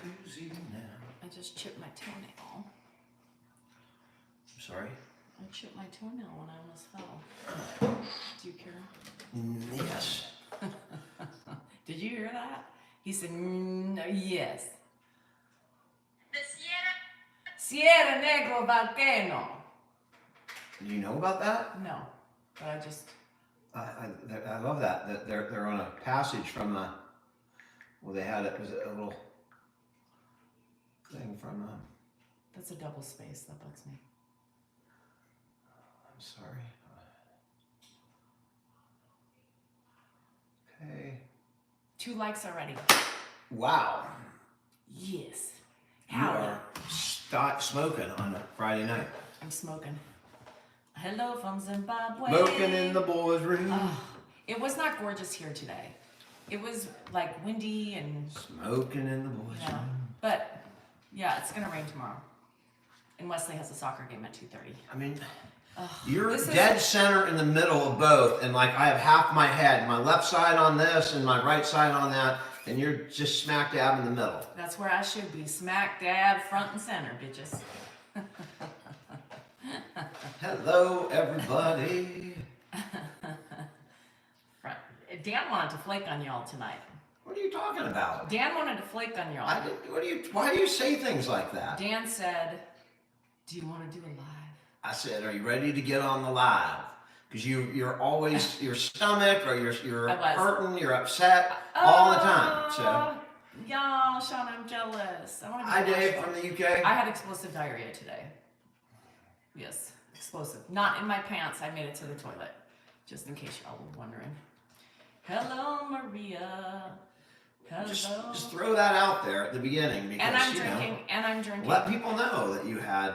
jacuzzi now. I just chipped my toenail. I'm sorry? I chipped my toenail when I almost fell. Do you care? Yes. Did you hear that? He said, no, yes. The Sierra Negro volcano. Do you know about that? No, but I just... I love that they're on a passage from the, well, they had it was a little thing from That's a double space, that bugs me. I'm sorry. Okay. 2 likes already. Wow. Yes. You Howdy. are smoking on a Friday night. I'm smoking. Hello from Zimbabwe. Smoking in the boys' room. Oh, it was not gorgeous here today. It was like windy and... Smoking in the boys' Yeah. room. But, yeah, it's going to rain tomorrow. And Wesley has a soccer game at 2:30. I mean, Ugh, you're this is- dead center in the middle of both, and like I have half my head, my left side on this and my right side on that, and you're just smack dab in the middle. That's where I should be. Smack dab, front and center, bitches. Hello, everybody. Dan wanted to flake on y'all tonight. What are you talking about? Dan wanted to flake on y'all. Why do you say things like that? Dan said, do you want to do a live? I said, are you ready to get on the live? Because you're always, your stomach or you're I was. hurting, you're upset all the time. So, Y'all, Sean, I'm jealous. I want to be hi Dave watching. from the UK. I had explosive diarrhea today. Yes, explosive. Not in my pants. I made it to the toilet. Just in case y'all were wondering. Hello, Maria. Hello. Just throw that out there at the beginning because and I'm drinking. let people know that you had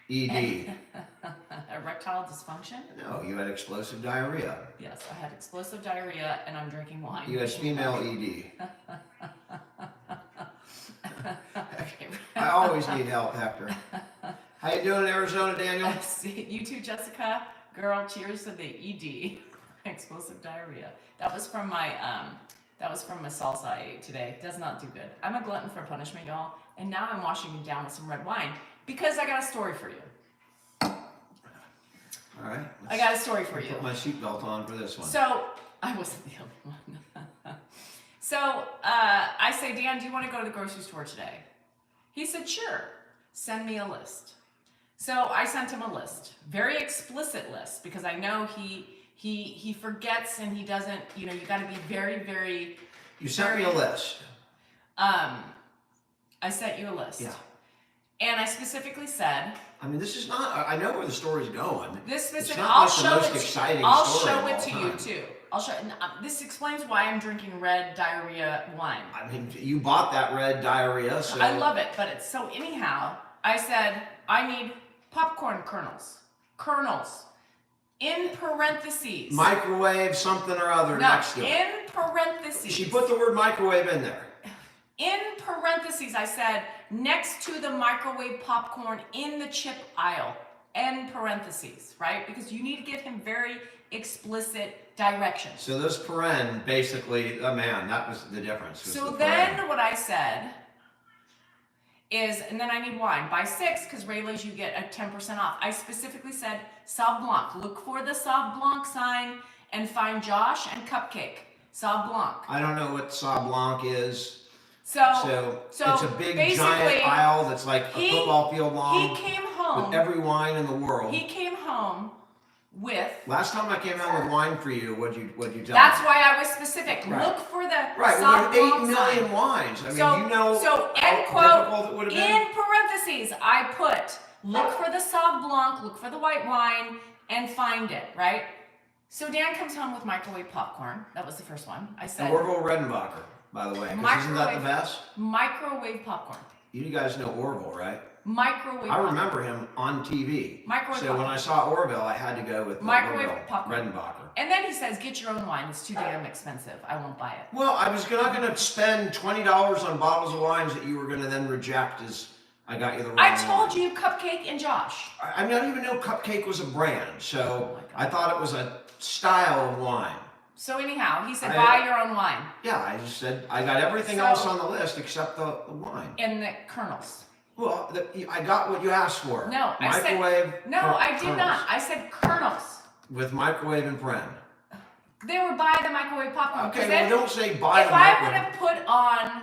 ED. Erectile dysfunction? No, you had explosive diarrhea. Yes, I had explosive diarrhea and I'm drinking wine. You had female ED. Okay. I always need help, Hector. How you doing in Arizona, Daniel? You too, Jessica. Girl, cheers to the ED. Explosive diarrhea. That was from my salsa I ate today. Does not do good. I'm a glutton for punishment, y'all. And now I'm washing it down with some red wine because I got a story for you. All right. I got a story for you. Put my seatbelt on for this one. So, I wasn't the only one. So, I say, Dan, do you want to go to the grocery store today? He said, sure. Send me a list. So, I sent him a list. Very explicit list because I know he forgets and he doesn't, you got to be very, very... You sent me a list. I sent you a list. Yeah. And I specifically said... I mean, this is not... I know where the story's going. This specific... It's not like the most exciting I'll story show of it all to time. you, too. This explains why I'm drinking red diarrhea wine. I mean, you bought that red diarrhea, so... I love it, but it's... So anyhow, I said, I need popcorn kernels. Kernels. In parentheses. Microwave something or other next to it. In parentheses. She put the word microwave in there. In parentheses, I said, next to the microwave popcorn in the chip aisle. End parentheses, right? Because you need to give him very explicit directions. So this paren, basically, man, that was the difference. So then what I said is, and then I need wine. Buy 6, because Rayleigh's you get a 10% off. I specifically said Sauv Blanc. Look for the Sauv Blanc sign and find Josh and Cupcake. Sauv Blanc. I don't know what Sauv Blanc is. So it's a big giant aisle that's like a football field long. He came home with every wine in the world. He came home with. Last time I came home with wine for you, what'd you tell That's me? why I was specific. Right. Look for the Right, Sauv well, there's 8 Blanc million sign. wines. I mean, So, you know so how end quote, difficult it would have been? in parentheses, I put, look for the Sauv Blanc, look for the white wine, and find it, right? So Dan comes home with microwave popcorn. That was the first one. I said, And Orville Redenbacher, by the way, because isn't that the best? Microwave popcorn. You guys know Orville, right? Microwave I popcorn. remember him on TV. Microwave So popcorn. when I saw Orville, I had to go with Microwave Orville popcorn. Redenbacher. And then he says, get your own wine. It's too damn expensive. I won't buy it. Well, I was not going to spend $20 on bottles of wines that you were going to then reject as I got you the wrong I told wine. you Cupcake and Josh. I don't even know Cupcake was a brand, so Oh my God. I thought it was a style of wine. So anyhow, he said, I- buy your own wine. Yeah, I just said I got everything So- else on the list except the wine. And the kernels. Well, I got what you asked for. No, I said- microwave. No, I did kernels. not. I said kernels. With microwave and friend. They were by the microwave popcorn. 'Cause Okay, then well, don't say buy if the I would microwave. have put on,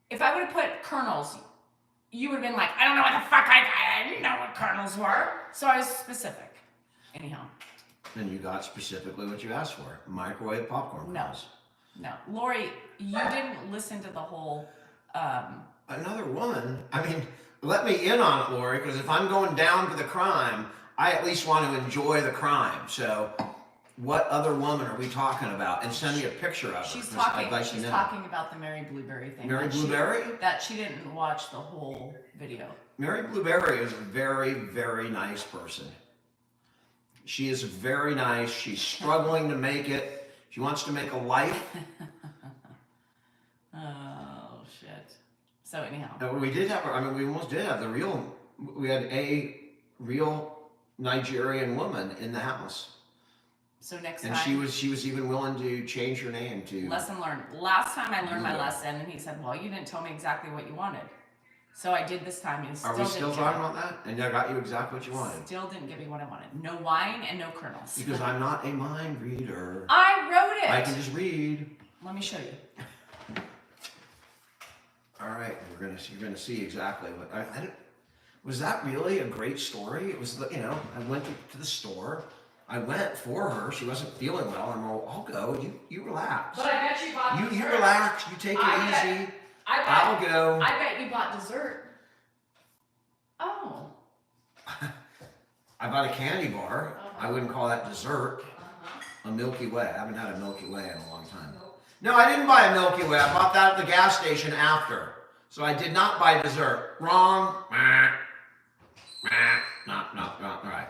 if I would have put kernels, you would have been like, I don't know what the fuck I didn't know what kernels were. So I was specific. Anyhow, And you got specifically what you asked for. Microwave popcorn. No. kernels. no. Lori, you didn't listen to the whole, Another woman. I mean, let me in on it, Lori, because if I'm going down to the crime, I at least want to enjoy the crime. So, what other woman are we talking about? And send me a picture of her. she's 'cause talking, I'd like to she's know. talking about the Mary Blueberry thing. Mary that she- Blueberry? That she didn't watch the whole video. Mary Blueberry is a very, very nice person. She is very nice. She's struggling to make it. She wants to make a life. Oh, shit. So anyhow. We did have, I mean, we almost did have we had a real Nigerian woman in the house. So next And time. she was even willing to change her name to. Lesson learned. Last time I learned my Yeah. lesson, and he said, "Well, you didn't tell me exactly what you wanted." So I did this time, and Are we still talking about that? And I got you exactly what you wanted. Still didn't give me what I wanted. No wine and no kernels. Because I'm not a mind reader. I wrote it. I can just read. Let me show you. All right, you're gonna see exactly what I don't, was that really a great story? It was, I went to the store. I went for her. She wasn't feeling well. I'm all, I'll go. You relax. But I bet you bought You dessert. relax. You take it I easy. I I'll go. bet you bought dessert. Oh. I bought a candy bar. Uh-huh. I wouldn't call that dessert. Uh-huh. A Milky Way. I haven't had a Milky Way in a long time. No, I didn't buy a Milky Way. I bought that at the gas station after. So I did not buy dessert. Wrong. Not right.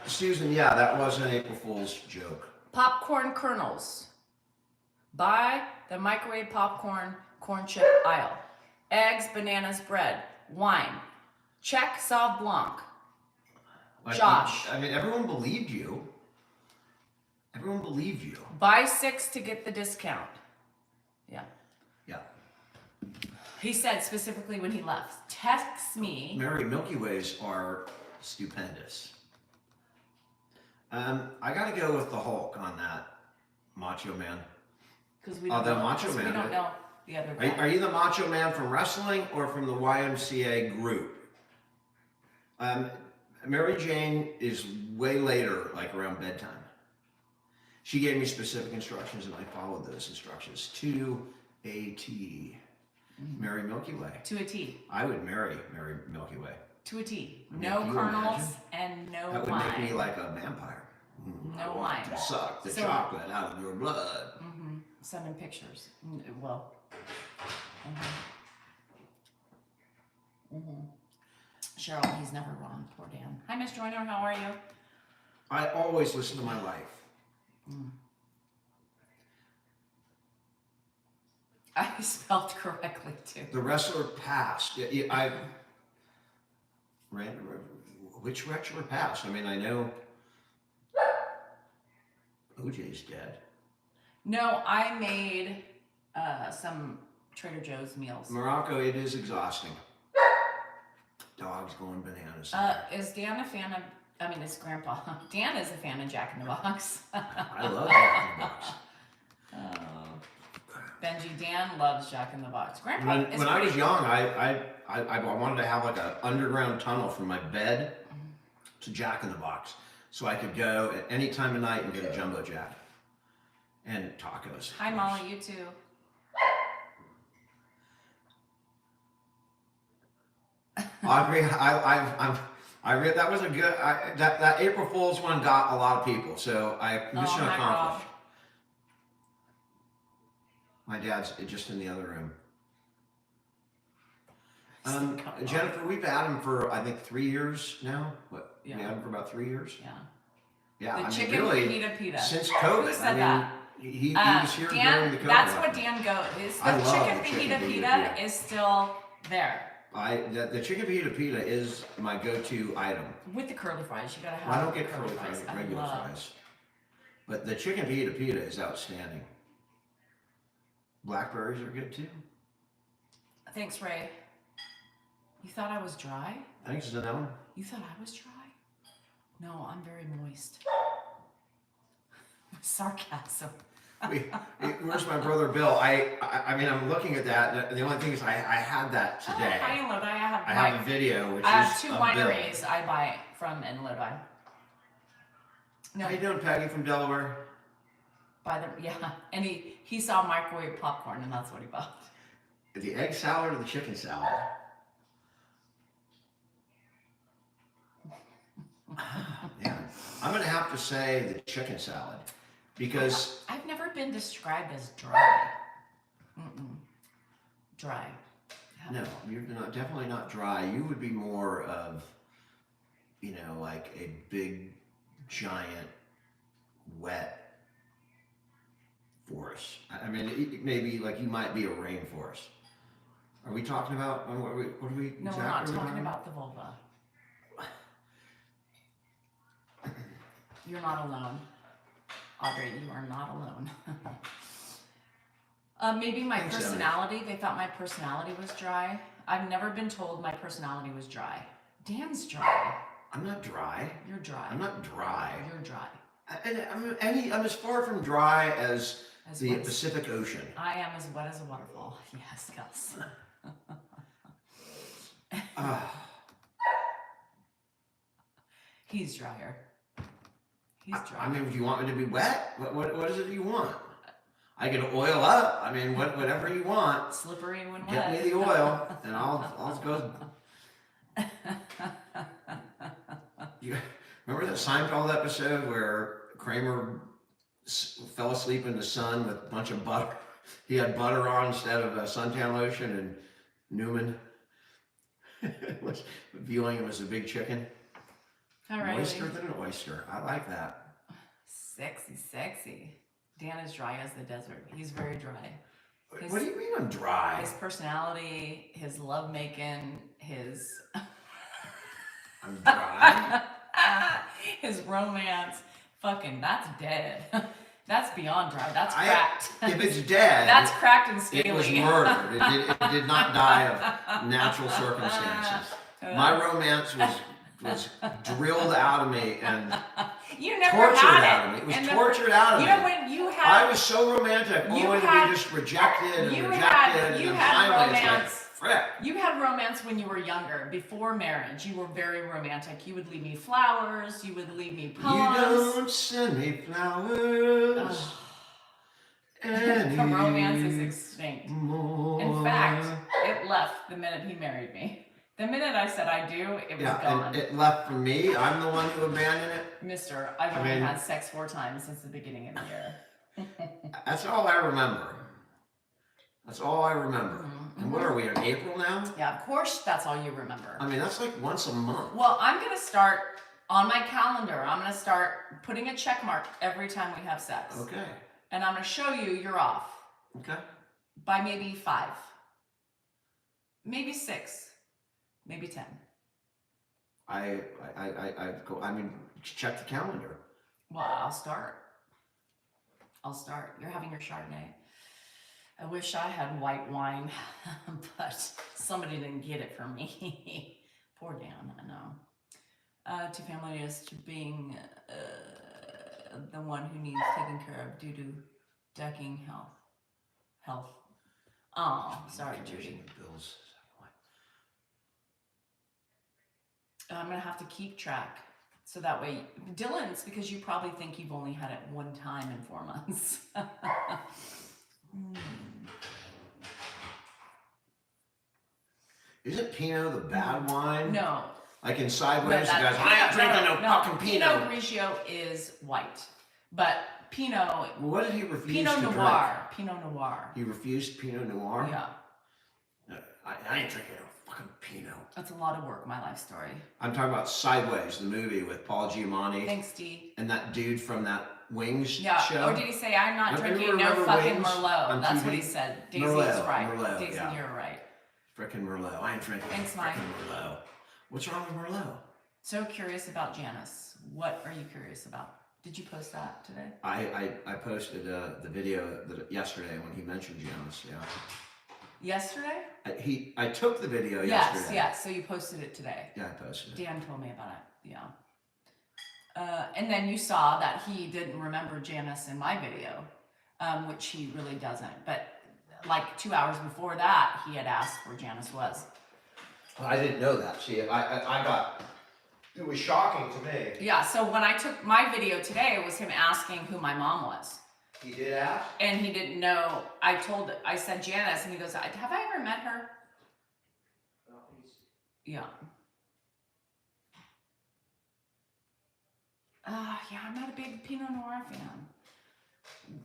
Susan, yeah, that was an April Fool's joke. Popcorn kernels. Buy the microwave popcorn corn chip aisle. Eggs, bananas, bread, wine. Check Sauv Blanc. Josh. I mean, everyone believed you. Everyone believed you. Buy 6 to get the discount. Yeah. Yeah. He said specifically when he left, text me. Mary, Milky Ways are stupendous. I gotta go with the Hulk on that, Macho Man. Because we Oh, don't the know, Macho 'cause we Man, don't right? know the other Are guy. you the Macho Man from wrestling or from the YMCA group? Mary Jane is way later, like around bedtime. She gave me specific instructions and I followed those instructions to a T. Mary Milky Way. To a T. I would marry Milky Way. To a T. I mean, No can you kernels imagine? and no That would wine. make me like a vampire. I No want wine. to suck the So- chocolate out of your blood. Mm-hmm. Send him pictures. Well. Mm-hmm. Cheryl, he's never wrong. Poor Dan. Hi, Miss Joyner. How are you? I always listen to my wife. I spelled correctly too. The wrestler passed. Which wrestler passed? I mean, I know OJ's dead. No, I made some Trader Joe's meals. Morocco, it is exhausting. Dogs going bananas. Is Dan a fan of? I mean, it's Grandpa. Dan is a fan of Jack in the Box. I love Jack in the Box. Benji, Dan loves Jack in the Box. Grandpa is When I was pretty- young, I wanted to have like an underground tunnel from my bed to Jack in the Box, so I could go at any time of night and get a jumbo jack and tacos. Hi, Molly. You too. Audrey, that was a good. That April Fool's one got a lot of people, so mission hi, accomplished. My dad's just in the other room. Jennifer, we've had him for I think 3 years now. What? Yeah. We had him for about 3 years. Yeah. Yeah, The I mean, chicken really, pita. since Who COVID. said I that? mean, he was here Dan, during the COVID. that's what lockdown. Dan goes. Is I the love chicken the chicken fajita fajita pita pita. is still there. The chicken fajita pita is my go-to item. With the curly fries, you gotta have. Well, I don't the get curly fries, I regular love- fries. But the chicken fajita pita is outstanding. Blackberries are good too. Thanks, Ray. You thought I was dry? Thanks, Zanella. You thought I was dry? No, I'm very moist. Sarcasm. Where's my brother Bill? I mean, I'm looking at that. And the only thing is, I had that today. Hi, in Lodi. I have a video, which I is have two of wineries I buy from in Lodi. Bill. No, How you doing, Peggy from Delaware? buy them. Yeah, and he saw microwave popcorn, and that's what he bought. The egg salad or the chicken salad? Yeah, I'm gonna have to say the chicken salad because I've never been described as dry. Dry. no, you're not, definitely not dry. You would be more of, like a big, giant, wet forest. I mean, maybe like you might be a rainforest. Are we talking about what are we? No, we're not talking about the vulva. You're not alone. Audrey, you are not alone. Maybe my Thanks, Emily. personality, they thought my personality was dry. I've never been told my personality was dry. Dan's dry. I'm not dry. You're dry. I'm not dry. You're dry. I'm as far from dry as the wet as- Pacific Ocean. I am as wet as a waterfall. Yes, Gus. He's drier. He's I dry. mean, do you want me to be wet? What is it you want? I can oil up. I mean, whatever you want. Slippery when wet. Get me the oil, and I'll go. You remember that Seinfeld episode where Kramer fell asleep in the sun with a bunch of butter? He had butter on instead of suntan lotion, and Newman was viewing him as a big chicken. All right. Moister than an oyster. I like that. Sexy, sexy. Dan is dry as the desert. He's very dry. What do you mean I'm dry? His personality, his love making, his I'm dry? his romance, fucking that's dead. That's beyond dry. That's I- cracked. If it's dead, That's cracked and scaly. it was murdered. It did not die of natural circumstances. My romance was drilled out of me and You never tortured had out of me. It was tortured out of You me. know when you had I was so romantic, You only to had- be just rejected and you rejected, had- and you then had finally it's like, romance. frick. You had romance when you were younger, before marriage. You were very romantic. You would leave me flowers. You would leave me You poems. don't send me flowers The romance is extinct. anymore. In fact, it left the minute he married me. The minute I said I do, it was Yeah, gone. and it left for me. I'm the one who abandoned it. Mister, I've only mean- had sex 4 times since the beginning of the year. That's all I remember. That's all I remember. Mm-hmm. And what are we in April now? Yeah, of course, that's all you remember. I mean, that's like once a month. Well, I'm going to start on my calendar. I'm going to start putting a check mark every time we have sex. Okay. And I'm going to show you you're off Okay. by maybe 5, maybe 6, maybe 10. I go. I mean, check the calendar. Well, I'll start. You're having your Chardonnay. I wish I had white wine, but somebody didn't get it for me. Poor Dan, I know. To family is to being the one who needs taken care of due to decking health. Oh, sorry, Judy. Bills. I'm gonna have to keep track. So that way, Dylan's, because you probably think you've only had it 1 time in 4 months. Isn't Pinot the bad wine? No. Like in Sideways, the guy's, I ain't drinking no fucking Pinot. Grigio is white, but Pinot, Well, what did he refuse Pinot to Noir, Pinot Noir. drink? He refused Pinot Noir? Yeah, I ain't drinking no fucking Pinot. that's a lot of work. My life story. I'm talking about Sideways, the movie with Paul Giamatti Thanks, Dee. and that dude from that Wings Yeah, show. or did he say, I'm not Remember drinking no fucking Wings Merlot? on That's TV? what he said. Daisy's Merlot, right. Merlot, Daisy, yeah. you're right. Frickin' Merlot. I ain't drinking Thanks, Mike. frickin' Merlot. What's wrong with Merlot? So curious about Janice. What are you curious about? Did you post that today? I posted the video yesterday when he mentioned Janice. Yeah. Yesterday? I took the video Yes, yesterday. yes. So you posted it today. Yeah, I posted it. Dan told me about it. Yeah. And then you saw that he didn't remember Janice in my video, which he really doesn't. But like 2 hours before that, he had asked where Janice was. Well, I didn't know that. See, I got. It was shocking to me. Yeah. So when I took my video today, it was him asking who my mom was. He did ask? And he didn't know. I said Janice, and he goes, have I ever met her? Yeah. Yeah, I'm not a big Pinot Noir fan.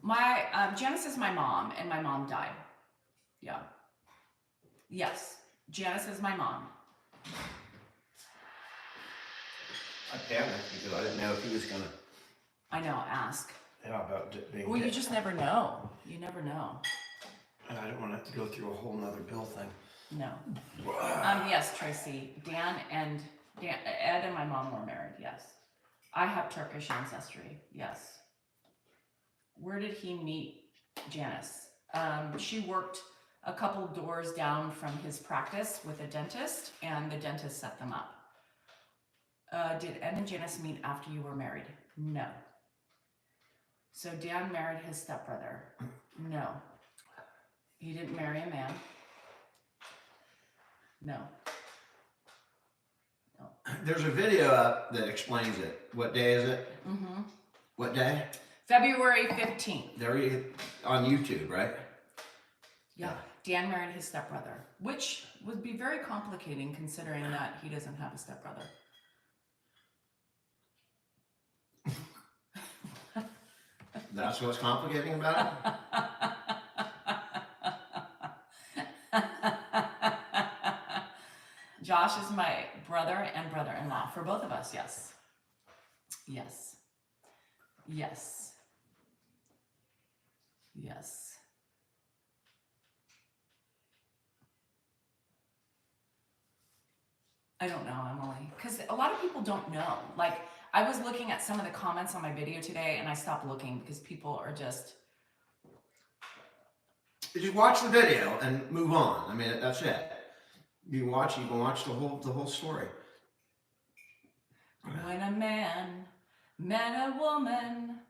My Janice is my mom, and my mom died. Yeah. Yes, Janice is my mom. I panicked because I didn't know if he was gonna. I know. Ask. Yeah, about being. Well, you just never know. You never know. And I don't want to go through a whole nother bill thing. No. Yes, Tracy. Ed and my mom were married. Yes. I have Turkish ancestry. Yes. Where did he meet Janice? She worked a couple doors down from his practice with a dentist, and the dentist set them up. Did Ed and Janice meet after you were married? No. So Dan married his stepbrother? No. He didn't marry a man? No. No. There's a video up that explains it. What day is it? Mm-hmm. What day? February 15th. There on YouTube, right? Yeah. Dan married his stepbrother, which would be very complicating considering that he doesn't have a stepbrother. That's what's complicating about it? Josh is my brother and brother-in-law for both of us, yes. Yes. Yes. Yes. I don't know, Emily, because a lot of people don't know. Like, I was looking at some of the comments on my video today, and I stopped looking because people are just... Just watch the video and move on. I mean, that's it. You can watch the whole story. When a man met a woman,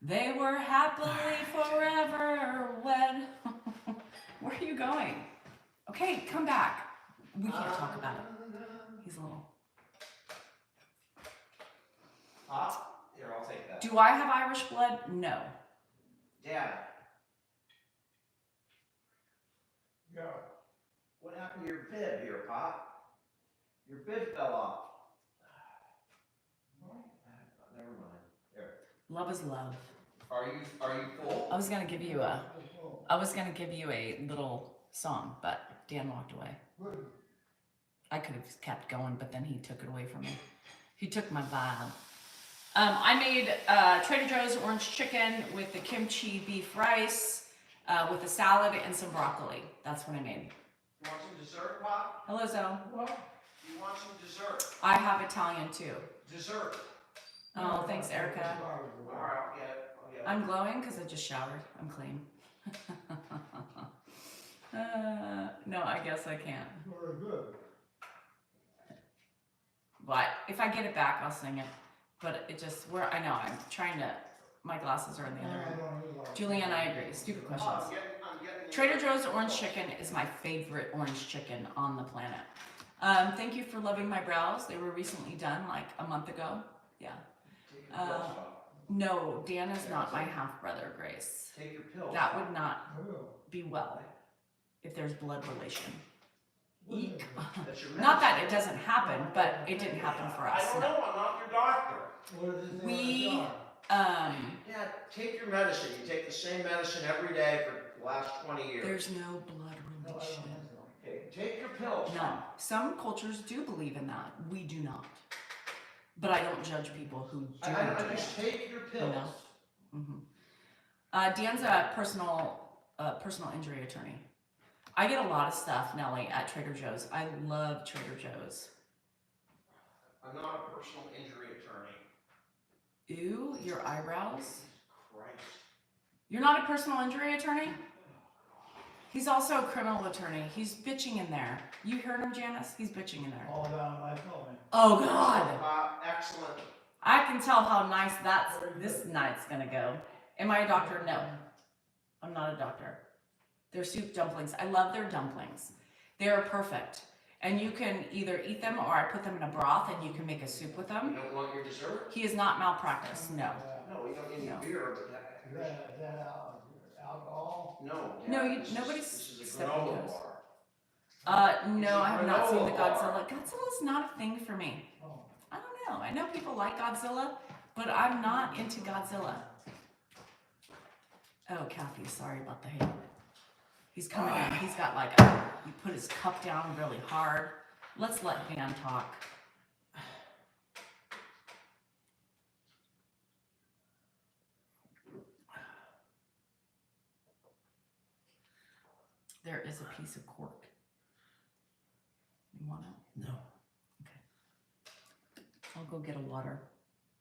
they were happily forever wed. Where are you going? Okay, come back. We can't talk about it. He's a little... Here, I'll take that. Do I have Irish blood? No. Dad. Yeah. What happened to your bib here, Pop? Your bib fell off. Never mind. There. Love is love. Are you full? I was gonna give you a little song, but Dan walked away. I could have kept going, but then he took it away from me. He took my vibe. I made Trader Joe's orange chicken with the kimchi beef rice, with a salad and some broccoli. That's what I made. You want some dessert, Pop? Hello, Zoe. What? You want some dessert? I have Italian too. Dessert. Oh, thanks, Erica. All right, I'll get it. I'm glowing because I just showered. I'm clean. No, I guess I can't. Very good. But if I get it back, I'll sing it. But it just, I know, I'm trying to, my glasses are in the other room. Julianne, I agree. Stupid questions. I'm getting Trader Joe's orange chicken is my favorite orange chicken on the planet. Thank you for loving my brows. They were recently done like a month ago. Yeah. No, Dan is not my half-brother, Grace. Take your pills. That would not I will. be well if there's blood relation. Eek. That's your Not that medicine. it doesn't happen, but it didn't happen for us. I don't know. I'm not your doctor. What is this We, thing on Yeah, take your medicine. You take the same medicine every day for the last 20 years. there's no blood the jar? No, I don't relation. think so. Okay, take your pills. None. Some cultures do believe in that. We do not. But I don't judge people who do I just take your pills. Mm-hmm. Dan's a personal injury attorney. I get a lot of stuff, Nelly, at Trader Joe's. I love Trader Joe's. I'm not a personal injury attorney. Ew, your eyebrows. Christ. You're not a personal injury attorney? He's also a criminal attorney. He's bitching in there. You heard him, Janice? He's bitching in there. All down my phone. Oh, God. Excellent. I can tell how nice this night's gonna go. Am I a doctor? No. I'm not a doctor. They're soup dumplings. I love their dumplings. They're perfect. And you can either eat them or I put them in a broth and you can make a soup with You them. don't want your dessert? He is not malpractice. No. No, you don't need No. beer, but Is that alcohol? no. No, Dad, nobody's This is a stepping granola toes. bar. No, I have not seen the granola Godzilla. bar. Godzilla's not a thing for me. Oh. I don't know. I know people like Godzilla, but I'm not into Godzilla. Oh, Kathy, sorry about the hair. He's coming in. He's got he put his cup down really hard. Let's let Dan talk. There is a piece of cork. You want it? No. I'll go get a water.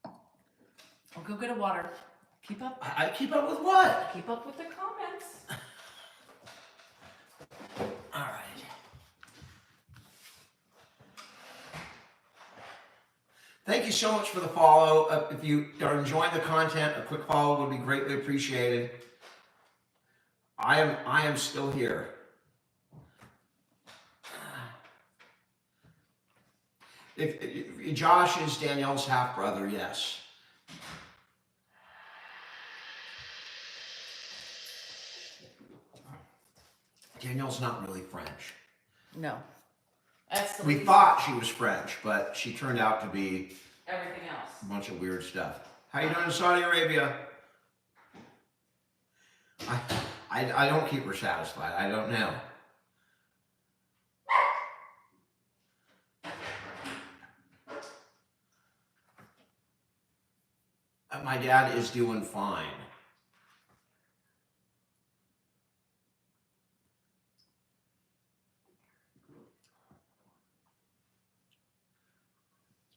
I'll go get a water. Keep up. I keep up with what? Keep up with the comments. All right. Thank you so much for the follow. If you are enjoying the content, a quick follow would be greatly appreciated. I am still here. If Josh is Danielle's half brother, yes. Danielle's not really French. No. That's the We thought she was French, but she turned out to be everything else. a bunch of weird stuff. How you doing in Saudi Arabia? I don't keep her satisfied. I don't know. My dad is doing fine.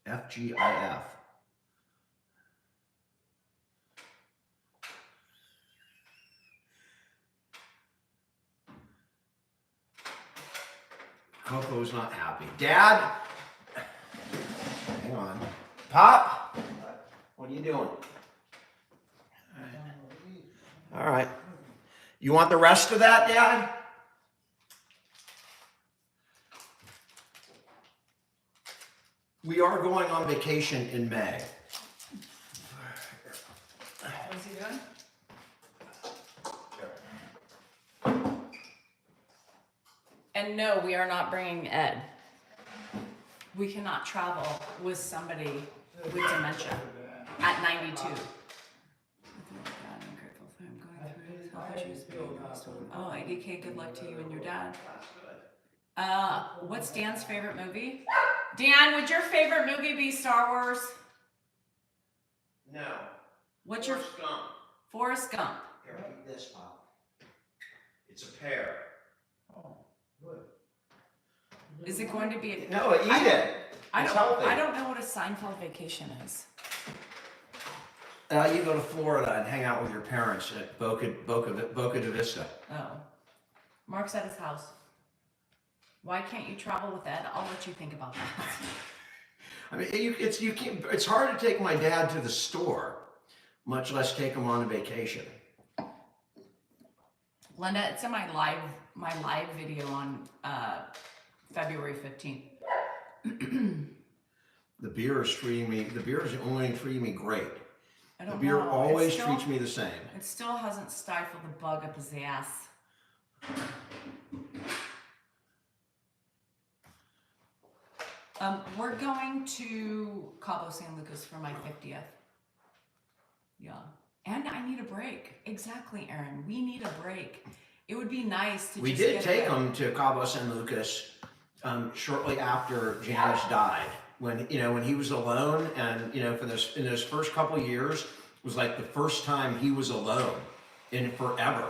FGIF. Coco's not happy. Dad? Hang on. Pop? What are you doing? All right. You want the rest of that, Dad? We are going on vacation in May. What's he doing? And no, we are not bringing Ed. We cannot travel with somebody with dementia at 92. Oh, IDK, good luck to you and your dad. What's Dan's favorite movie? Dan, would your favorite movie be Star Wars? No. What's your Gump. Forrest Gump? Here, eat this, Pop. It's a pear. Oh, good. Is it going to be a No, eat it. It's healthy. I don't know what a Seinfeld vacation is. You go to Florida and hang out with your parents at Boca de Vista. Oh. Mark's at his house. Why can't you travel with Ed? I'll let you think about that. I mean, it's hard to take my dad to the store, much less take him on a vacation. Linda, it's in my live video on February 15th. The beer is only treating me great. I The don't beer know. always treats me the same. It still hasn't stifled the bug up his ass. We're going to Cabo San Lucas for my 50th. Yeah. And I need a break. Exactly, Aaron. We need a break. It would be nice to We just did get take away. him to Cabo San Lucas shortly after Janice died. When he was alone, and in those first couple of years was like the first time he was alone in forever.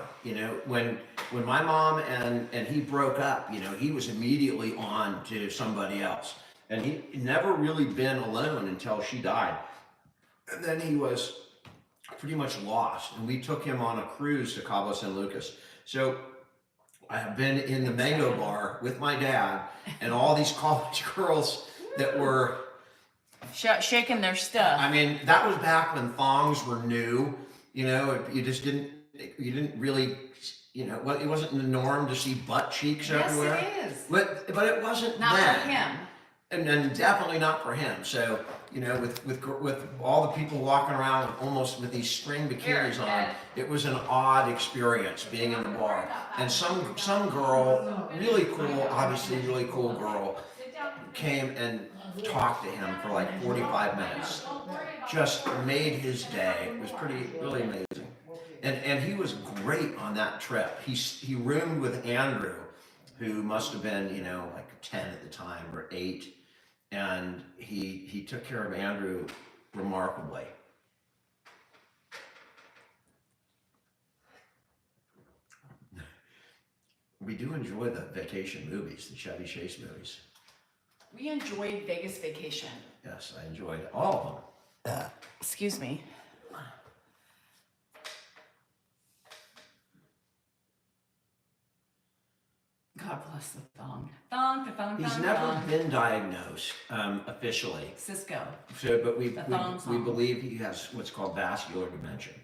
When when my mom and he broke up, you know, he was immediately on to somebody else. And he never really been alone until she died. And then he was pretty much lost. And we took him on a cruise to Cabo San Lucas. So I have been in the mango bar with my dad and all these college girls that were, Shaking their stuff. I mean, that was back when thongs were new. You know, you didn't really, you know, it wasn't the norm to see butt cheeks everywhere. Yes, it is. But it wasn't Not then. for him. And definitely not for him. So, you know, with all the people walking around almost with these string bikinis on, it was an odd experience being in the bar. And some girl, really cool, obviously really cool girl, came and talked to him for like 45 minutes. Just made his day. It was really amazing. And he was great on that trip. He roomed with Andrew, who must have been, you know, like 10 at the time or 8. And he took care of Andrew remarkably. We do enjoy the vacation movies, the Chevy Chase movies. We enjoyed Vegas Vacation. Yes, I enjoyed all of them. Excuse me. God bless the thong. Thong. He's never been diagnosed officially. Cisco. So, but we thong. believe he has what's called vascular dementia.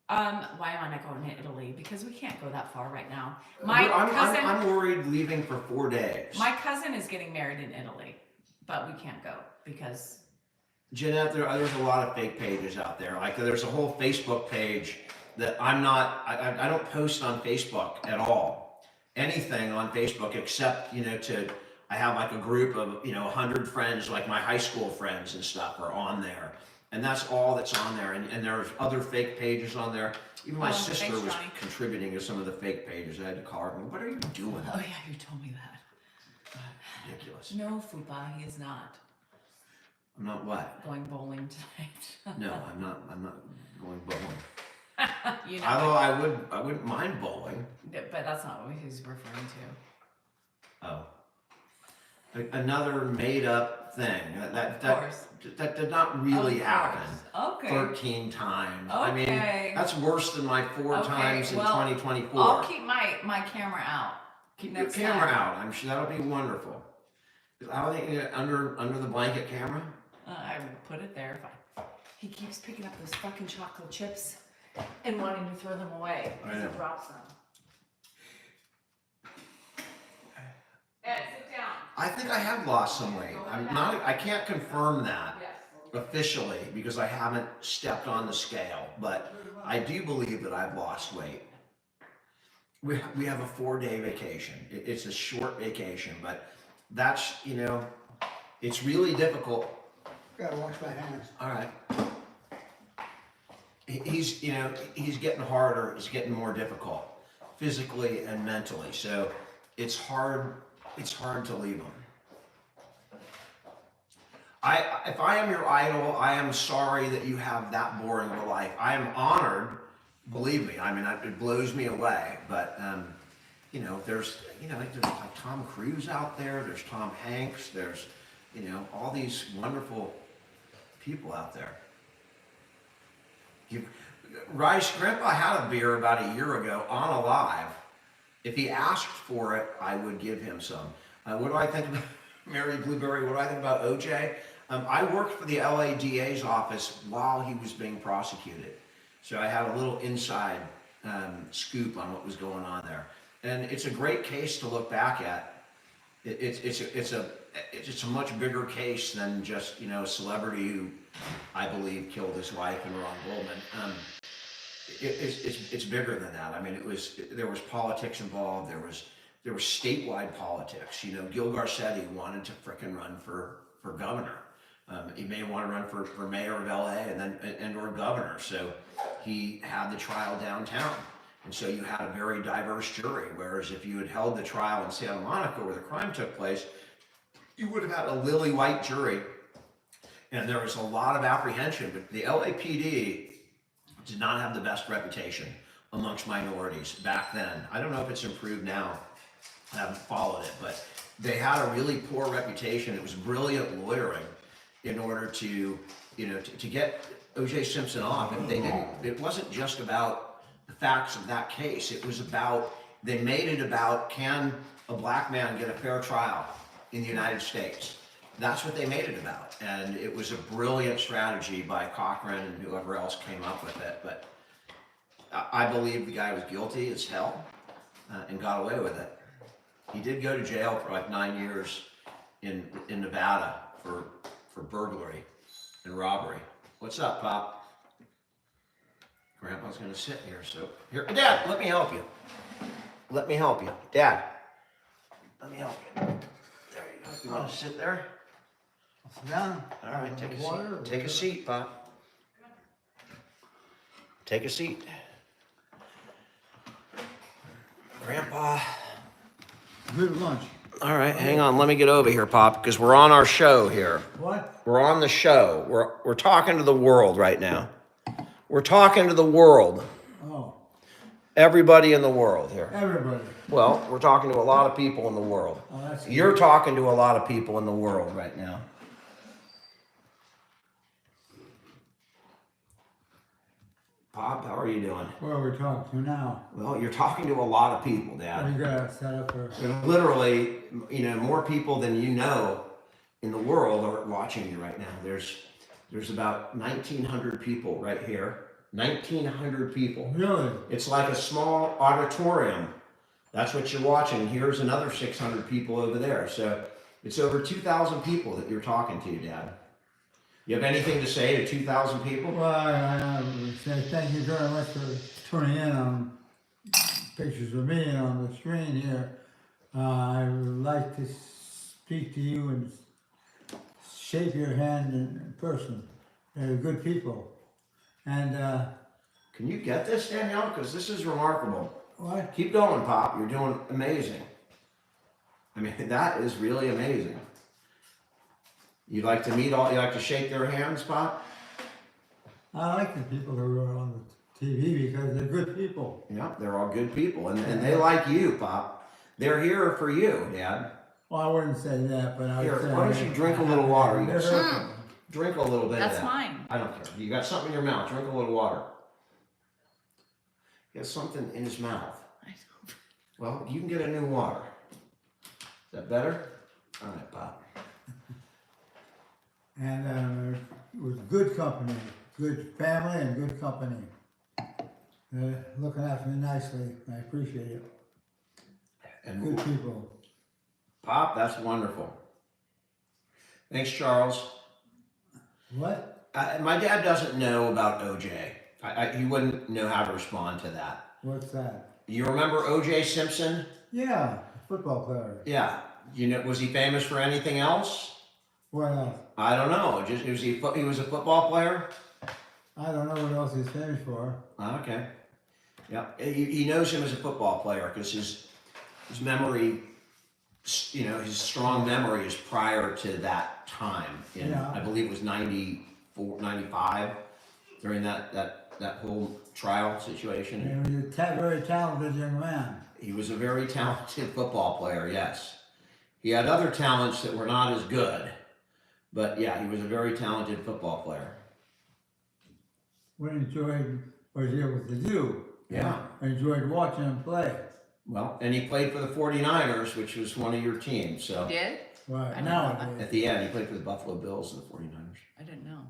Why am I not going to Italy? Because we can't go that far right now. I'm worried leaving for 4 days. My cousin is getting married in Italy, but we can't go because. Jeanette, there's a lot of fake pages out there. Like there's a whole Facebook page that I don't post on Facebook at all. Anything on Facebook except, you know, I have like a group of, you know, 100 friends, like my high school friends and stuff are on there. And that's all that's on there. And there's other fake pages on there. Even my sister thanks, was Johnny. contributing to some of the fake pages. I had to call her. What are you doing? Oh yeah, you told me that. Ridiculous. No, Fupa, he is not I'm not what? going bowling tonight. No, I'm not going bowling. You know, Although I wouldn't mind bowling. but that's not what he's referring to. Oh. Another made up thing. Of course. That did not really Of happen. course. Okay. 13 times. I mean, Okay. that's worse than my 4 Okay, times in well, 2024. I'll keep my camera out. Keep your next camera time. out. I'm sure that'll be wonderful. I would think under the blanket camera. I would put it there. He keeps picking up those fucking chocolate chips and wanting to throw them away. I know. He drops them. Ed, sit down. I think I have lost some weight. I can't confirm that Yes. officially because I haven't stepped on the scale, but I do believe that I've lost weight. We have a 4-day vacation. It's a short vacation, but that's, you know, it's really difficult. Gotta wash my hands. All right. He's getting harder. It's getting more difficult physically and mentally. So it's hard to leave him. If I am your idol, I am sorry that you have that boring of a life. I am honored, believe me. I mean, it blows me away. But you know, there's like Tom Cruise out there. There's Tom Hanks. There's, you know, all these wonderful people out there. Rice Grandpa had a beer about a year ago on a live. If he asked for it, I would give him some. What do I think about Mary Blueberry? What do I think about OJ? I worked for the LA DA's office while he was being prosecuted. So I had a little inside scoop on what was going on there. And it's a great case to look back at. It's a much bigger case than just, you know, a celebrity who I believe killed his wife and Ron Goldman. It's bigger than that. I mean, there was politics involved. There was statewide politics. You know, Gil Garcetti wanted to frickin' run for governor. He may want to run for mayor of LA and or governor. So he had the trial downtown. And so you had a very diverse jury. Whereas if you had held the trial in Santa Monica where the crime took place, you would have had a lily white jury. And there was a lot of apprehension. But the LAPD did not have the best reputation amongst minorities back then. I don't know if it's improved now. I haven't followed it, but they had a really poor reputation. It was brilliant lawyering in order to, to get OJ Simpson off. And they didn't, it wasn't just about the facts of that case. It was about, they made it about, can a black man get a fair trial in the United States? That's what they made it about. And it was a brilliant strategy by Cochran and whoever else came up with it. But I believe the guy was guilty as hell and got away with it. He did go to jail for like 9 years in Nevada for burglary and robbery. What's up, Pop? Grandpa's gonna sit here, so here, Dad, let me help you. Let me help you, Dad. Let me help you. There you go. You want to sit there? Sit down. All right, take a Water? seat. Take a seat, Pop. Take a seat. Grandpa. Good lunch. All right, hang on. Let me get over here, Pop, because we're on our show here. What? We're on the show. We're talking to the world right now. We're talking to the world. Oh, Everybody in the world here. everybody. Well, we're talking to a lot of people in the world. Oh, that's good. You're talking to a lot of people in the world right now. Pop, how are you doing? Where are we talking to now? Well, you're talking to a lot of people, What Dad. you got set up for? Literally, more people than you know in the world are watching you right now. There's about 1,900 people right here. 1,900 people. Really? It's like a small auditorium. That's what you're watching. Here's another 600 people over there. So it's over 2,000 people that you're talking to, Dad. You have anything to say to 2,000 people? Well, I say thank you very much for tuning in on pictures of me on the screen here. I would like to speak to you and shake your hand in person. They're good people. And, Can you get this, Danielle? Because this is remarkable. what? Keep going, Pop. You're doing amazing. I mean, that is really amazing. You like to shake their hands, Pop? I like the people who are on the TV because they're good people. Yeah, they're all good people. And they like you, Pop. They're here for you, Dad. Well, I wouldn't say that, but I would Here, say. why don't you drink a little water? You got They're something? good. Drink a little bit That's of that. mine. I don't care. You got something in your mouth. Drink a little water. He has something in his mouth. Well, you can get a new water. Is that better? All right, Pop. And it was good company, good family and good company. Looking after me nicely, I appreciate it. And Good people. Pop, that's wonderful. Thanks, Charles. What? My dad doesn't know about OJ. He wouldn't know how to respond to that. What's that? You remember OJ Simpson? Yeah, football player. Yeah. Was he famous for anything else? What else? I don't know. He was a football player? I don't know what else he's famous for. Okay. Yeah. He knows him as a football player because his memory, his strong memory is prior to that time. Yeah. I believe it was 94, 95 during that whole trial situation. And he was a very talented young man. He was a very talented football player, yes. He had other talents that were not as good, but yeah, he was a very talented football player. What enjoyed what he was able to do. Yeah. I enjoyed watching him play. Well, and he played for the 49ers, which was one of your teams, so. Did? Right, I didn't now know that. it is. At the end, he played for the Buffalo Bills and the 49ers. I didn't know.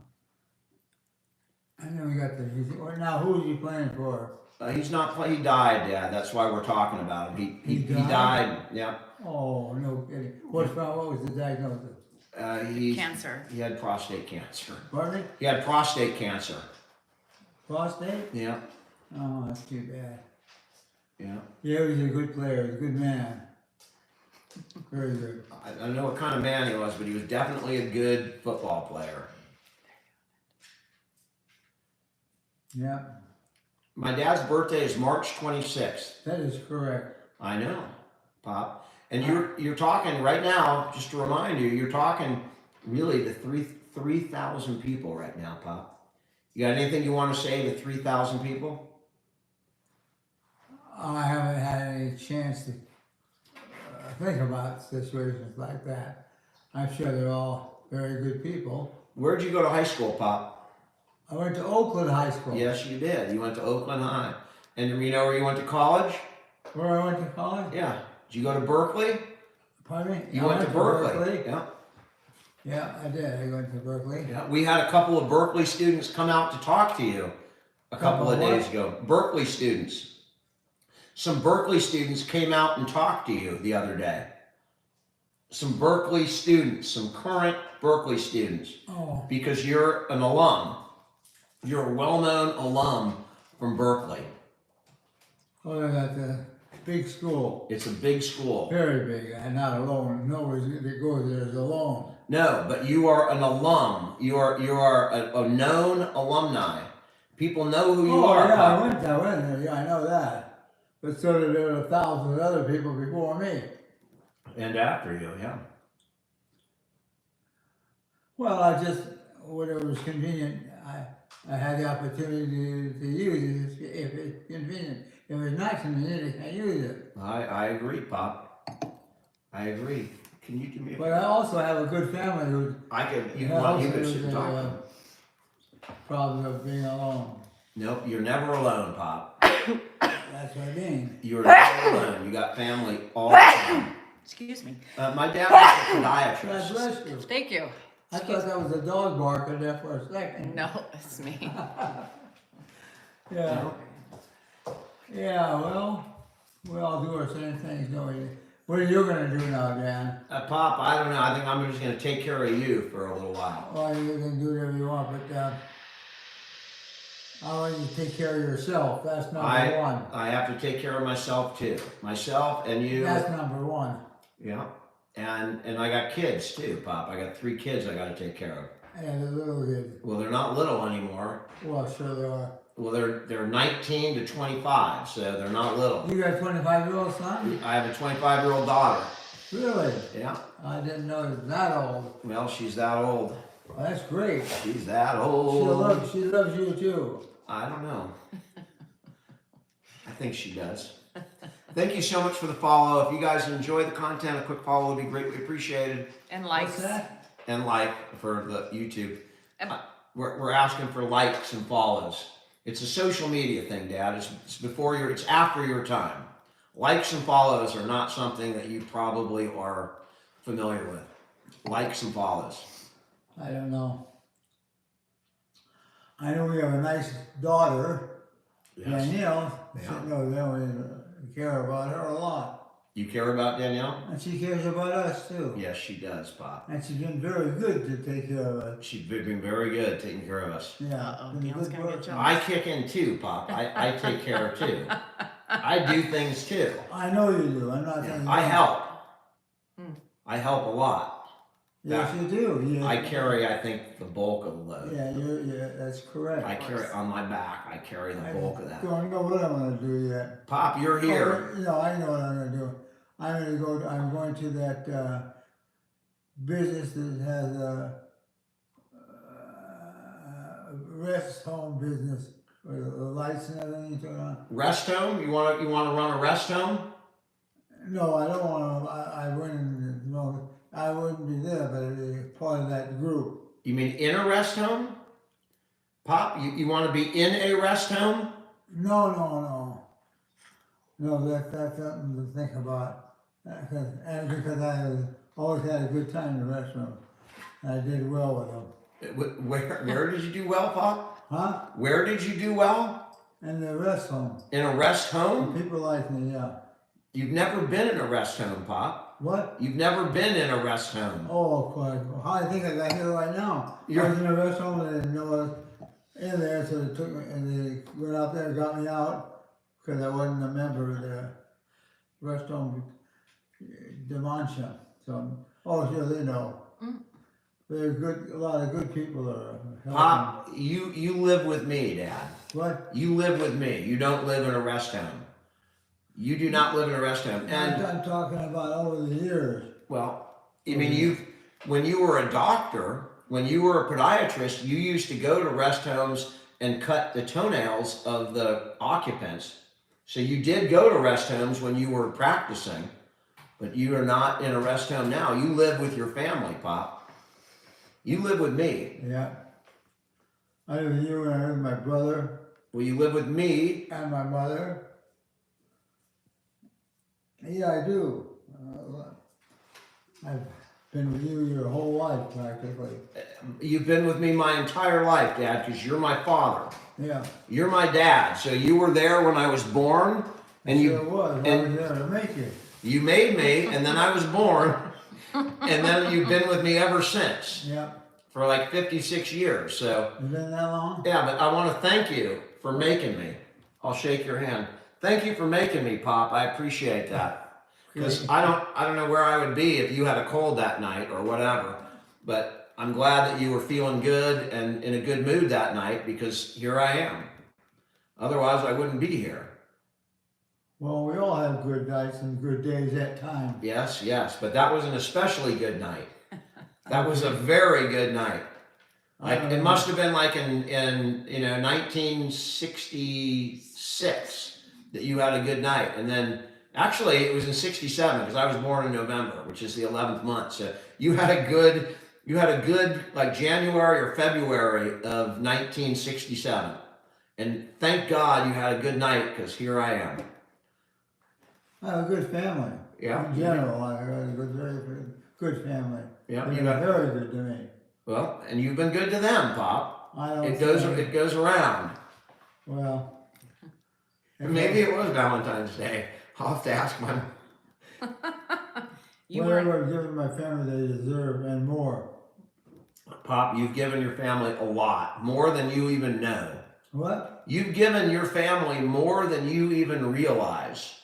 I know he got the, now who is he playing for? He's not play. He died, Dad. That's why we're talking about him. He He died. died? Yeah. Oh, no kidding. What was the diagnosis? Cancer. He had prostate cancer. Pardon me? He had prostate cancer. Prostate? Yeah. Oh, that's too bad. Yeah. Yeah, he was a good player, a good man. Very good. I don't know what kind of man he was, but he was definitely a good football player. Yeah, My dad's birthday is March 26th. that is correct. I know, Pop. And you're talking right now, just to remind you, you're talking really to 3,000 people right now, Pop. You got anything you want to say to 3,000 people? I haven't had any chance to think about situations like that. I'm sure they're all very good people. Where'd you go to high school, Pop? I went to Oakland High School. Yes, you did. You went to Oakland High. And you know where you went to college? Where I went to college? Yeah. Did you go to Berkeley? Pardon me? You I went to Berkeley. Yeah. Yeah, I did. I went to Berkeley. Yeah. We had a couple of Berkeley students come out to talk to you a couple of days ago. Berkeley students. Some Berkeley students came out and talked to you the other day. Some Berkeley students, some current Berkeley students. Oh, Because you're an alum. You're a well-known alum from Berkeley. oh, they're at the big school. It's a big school. Very big, and not alone. Nobody that goes there is alone. No, but you are an alum. You are a known alumni. People know who you are. Yeah, Pop. I went there. Yeah, I know that. But so did there were thousands of other people before me. And after you, yeah. Well, I just, whatever was convenient, I had the opportunity to use it if it's convenient. If it's not convenient, I can't use it. I agree, Pop. I agree. Can you do me a But I also have a good family who I could, you also could has sit and talk to them. problems of being alone. Nope, you're never alone, Pop. That's what I mean. You're never alone. You got family all the time. Excuse me. My dad was a God podiatrist. bless you. Thank you. I thought that was a dog barking there for a second. No, it's me. Yeah. Yeah, well, we all do our same things, don't we? What are you gonna do now, Dan? Pop, I don't know. I think I'm just going to take care of you for a little while. Well, you can do whatever you want, but I want you to take care of yourself. That's number one. I have to take care of myself too. Myself and you. That's number one. Yeah. And I got kids too, Pop. I got 3 kids I got to take care of. And the little kid. Well, they're not little anymore. Well, sure they are. Well, they're 19 to 25, so they're not little. You got a 25-year-old son? I have a 25-year-old daughter. Really? Yeah. I didn't know it was that old. Well, she's that old. Well, that's great. She's that She old. she loves you too. I don't know. I think she does. Thank you so much for the follow. If you guys enjoy the content, a quick follow would be greatly appreciated. And What's likes. that? And like for the YouTube. And- We're asking for likes and follows. It's a social media thing, Dad. It's after your time. Likes and follows are not something that you probably are familiar with. Likes and follows. I don't know. I know we have a nice daughter, Danielle, Yeah. sitting over there. We care about her a lot. You care about Danielle? And she cares about us too. Yes, she does, Pop. And she's been very good to take care of us. She's been very good taking care of us. Yeah. Uh-oh, been a Dale's good gonna get person. jealous. I kick in too, Pop. I take care too. I do things too. I know you do. I'm not saying you I don't. help. Hmm. I help a lot. Yes, you do. Yeah. I carry, I think, the bulk of the load. Yeah, that's correct. I carry on my back. I carry the I bulk of that. don't know what I'm going to do yet. Pop, you're here. Oh, no, I know what I'm going to do. I'm going to that business that has a rest home business with the lights and everything turned on. Rest home? You want to run a rest home? No, I don't want to. I wouldn't. No, I wouldn't be there, but I'd be part of that group. You mean in a rest home? Pop, you want to be in a rest home? No, that's something to think about. Because I always had a good time in the restaurant. I did well with them. Where did you do well, Pop? Huh? Where did you do well? In the rest home. In a rest home? People like me, yeah. You've never been in a rest home, Pop. What? You've never been in a rest home. Oh, of course. Well, I think I got here right now. I was in a rest home and I didn't know I was in there, so they took me and they went out there and got me out because I wasn't a member of the rest home dementia. So, oh, sure, they know. There's a lot of good people are helping. Pop, you live with me, Dad. What? You live with me. You don't live in a rest home. You do not live in a rest home. And I'm talking about over the years. well, I mean, when you were a doctor, when you were a podiatrist, you used to go to rest homes and cut the toenails of the occupants So you did go to rest homes when you were practicing, but you are not in a rest home now. You live with your family, Pop. You live with me. Yeah. I live with you and I live with my brother Well, you live with me. and my mother. Yeah, I do. I've been with you your whole life, practically. You've been with me my entire life, Dad, because you're my father. Yeah. You're my dad. So you were there when I was born, and Sure was. I and- was there to make you. you made me, and then I was born, and then you've been with me ever since Yeah. for like 56 years. So You been that long? yeah, but I want to thank you for making me. I'll shake your hand. Thank you for making me, Pop. I appreciate that. Because I don't know where I would be if you had a cold that night or whatever. But I'm glad that you were feeling good and in a good mood that night, because here I am. Otherwise, I wouldn't be here. Well, we all have good nights and good days at times. Yes, yes, but that was an especially good night. That was a very good night. Like it must have been like in 1966 that you had a good night, and then actually it was in 67 because I was born in November, which is the 11th month. So you had a good like January or February of 1967, and thank God you had a good night, because here I am. I have a good family. Yeah. In general, I have a very good family. Yeah, They've you been got very good to me. well, and you've been good to them, Pop. I don't It goes around. Well, Maybe it was Valentine's Day. I'll have to ask my. You whatever were I've given my family, they deserve and more. Pop, you've given your family a lot, more than you even know. What? You've given your family more than you even realize.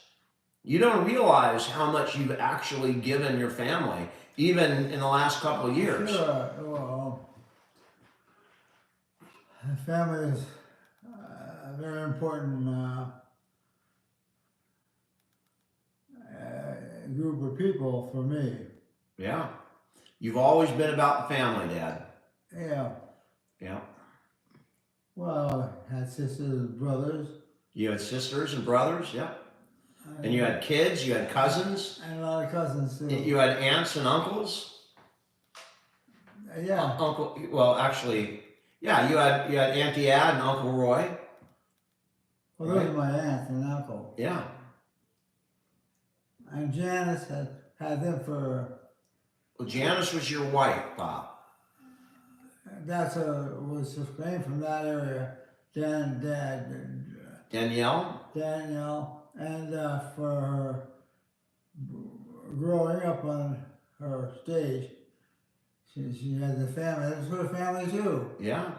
You don't realize how much you've actually given your family, even in the last couple of years. Sure. Well, family is a very important group of people for me. Yeah. You've always been about the family, Dad. Yeah. Yeah. Well, I had sisters and brothers. You had sisters and brothers, yeah. And you had kids, you had cousins, And a lot of cousins too. you had aunts and uncles. Yeah. Uncle, well, actually, yeah, you had Auntie Ad and Uncle Roy. Well, those are my aunt and uncle. Yeah. And Janice had them for, Well, Janice was your wife, Bob. was came from that area. Danielle? Danielle, and for her growing up on her stage, she had the family. That's her family too. Yeah.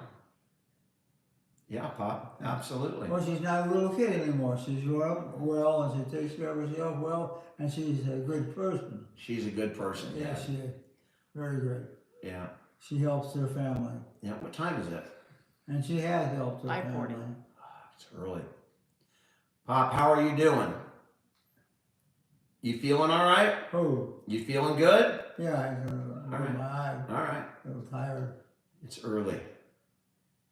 Yeah, Pop. Absolutely. Well, she's not a little kid anymore. She's well, and she takes care of herself well, and she's a good person. She's a good person. Yeah, she is very good. Yeah. She helps her family, Yeah. What time is it? and she has helped her 5:40. family. It's early. Pop, how are you doing? You feeling all right? Oh, You feeling good? yeah, I can All right. my eye, All right. a little tired, It's early.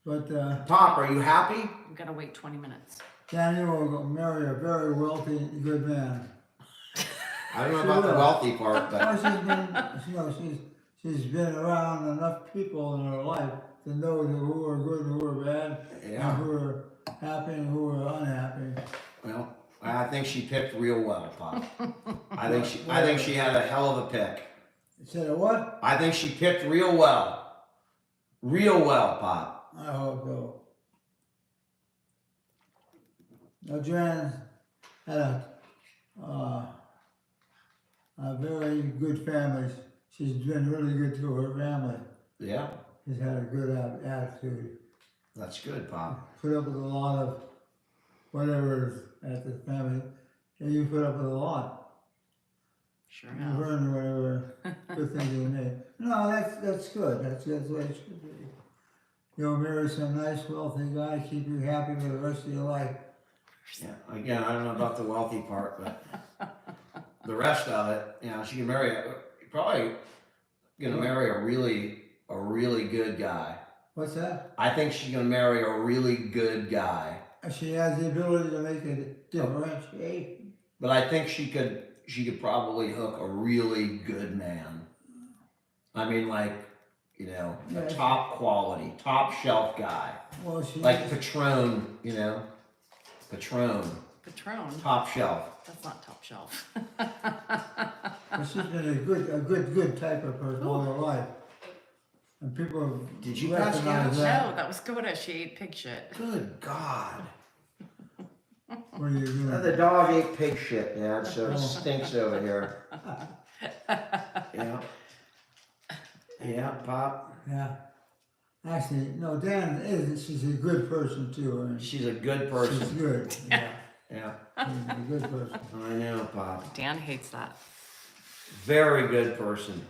but Pop, are you happy? I'm gonna wait 20 minutes. Daniel will marry a very wealthy, good man. I don't know about the wealthy part, but Well, she's been around enough people in her life to know who are good and who are bad, yeah. and who are happy and who are unhappy. Well, I think she picked real well, Pop. I think she had a hell of a pick. Said a what? I think she picked real well. Real well, Pop. I hope so. Now, Jan had a very good family. She's been really good to her family. Yeah, She's had a good attitude. that's good, Pop. Put up with a lot of whatever is at the family. And you put up with a lot. Sure You have. learn whatever good things you made. No, that's good. That's the way it should be. You'll marry some nice, wealthy guy, keep you happy for the rest of your life. Yeah, again, I don't know about the wealthy part, but the rest of it, you know, she can marry, probably gonna marry a really good guy. What's that? I think she's gonna marry a really good guy. She has the ability to make it differentiate. But I think she could probably hook a really good man. I mean, like, you know, a Yes. top quality, top shelf guy. Well, she Like Patron, you know? Patron, Patron. top shelf. That's not top shelf. but she's been a good type of person all her life. And people Did you pass recognize gas? that. No, that was Coda. She ate pig shit. Good God. What are you doing? The dog ate pig shit, Dad, so it stinks over here. Yeah. Yeah, Pop. Yeah. Actually, no, Dan isn't. She's a good person too. I mean, She's a good she's person. good. Yeah. Yeah. She's a good person. I know, Pop. Dan hates that. Very good person.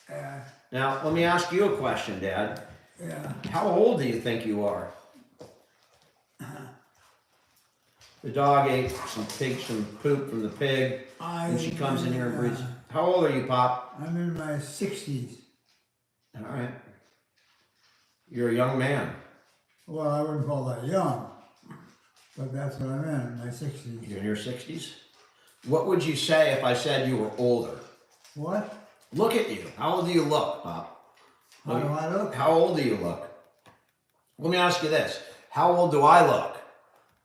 Yeah. Now, let me ask you a question, Dad. Yeah. How old do you think you are? The dog ate some poop from the pig, and she comes in here and breathes. How old are you, Pop? I'm in my 60s. All right. You're a young man. Well, I wouldn't call that young, but that's what I'm in my 60s. You're in your 60s? What would you say if I said you were older? What? Look at you. How old do you look, Pop? How do I look? How old do you look? Let me ask you this. How old do I look?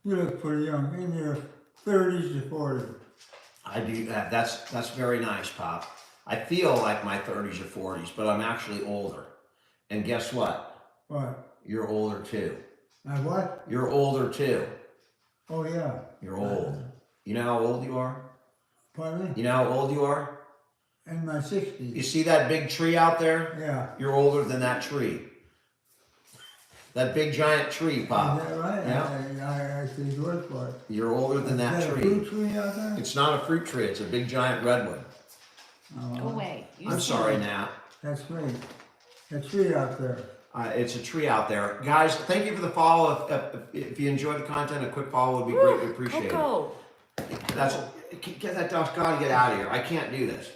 You look pretty young, in your 30s to 40s. I do. That's very nice, Pop. I feel like my 30s or 40s, but I'm actually older. And guess what? What? You're older too. My what? You're older too. Oh yeah. You're old. You know how old you are? Pardon me? You know how old you are? In my 60s. You see that big tree out there? Yeah. You're older than that tree. That big giant tree, Pop. Is that right? Yeah. I see the word for it. You're older than that Is that a tree. fruit tree out there? It's not a fruit tree. It's a big giant redwood. Oh, Go away. You I'm see- sorry, Nat. That's great. A tree out there. It's a tree out there. Guys, thank you for the follow. If you enjoyed the content, a quick follow would be greatly appreciated. Coco. That's get that dog. Gotta get out of here. I can't do this.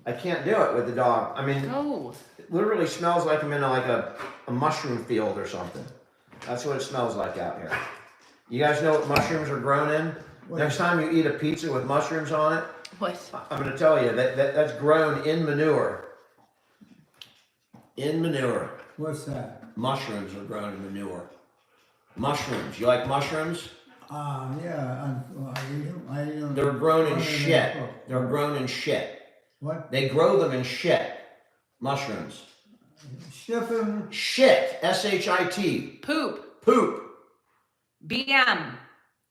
I can't do it with the dog. I mean, Go. it literally smells like I'm in like a mushroom field or something. That's what it smells like out here. You guys know what mushrooms are grown in? What? Next time you eat a pizza with mushrooms on it, What? I'm gonna tell you that's grown in manure. In manure. What's that? Mushrooms are grown in manure. Mushrooms. You like mushrooms? Yeah. I eat them. They're grown in Other than shit. cook. They're grown in shit. What? They grow them in shit. Mushrooms. Ship them. Shit. S-H-I-T. Poop. Poop. BM.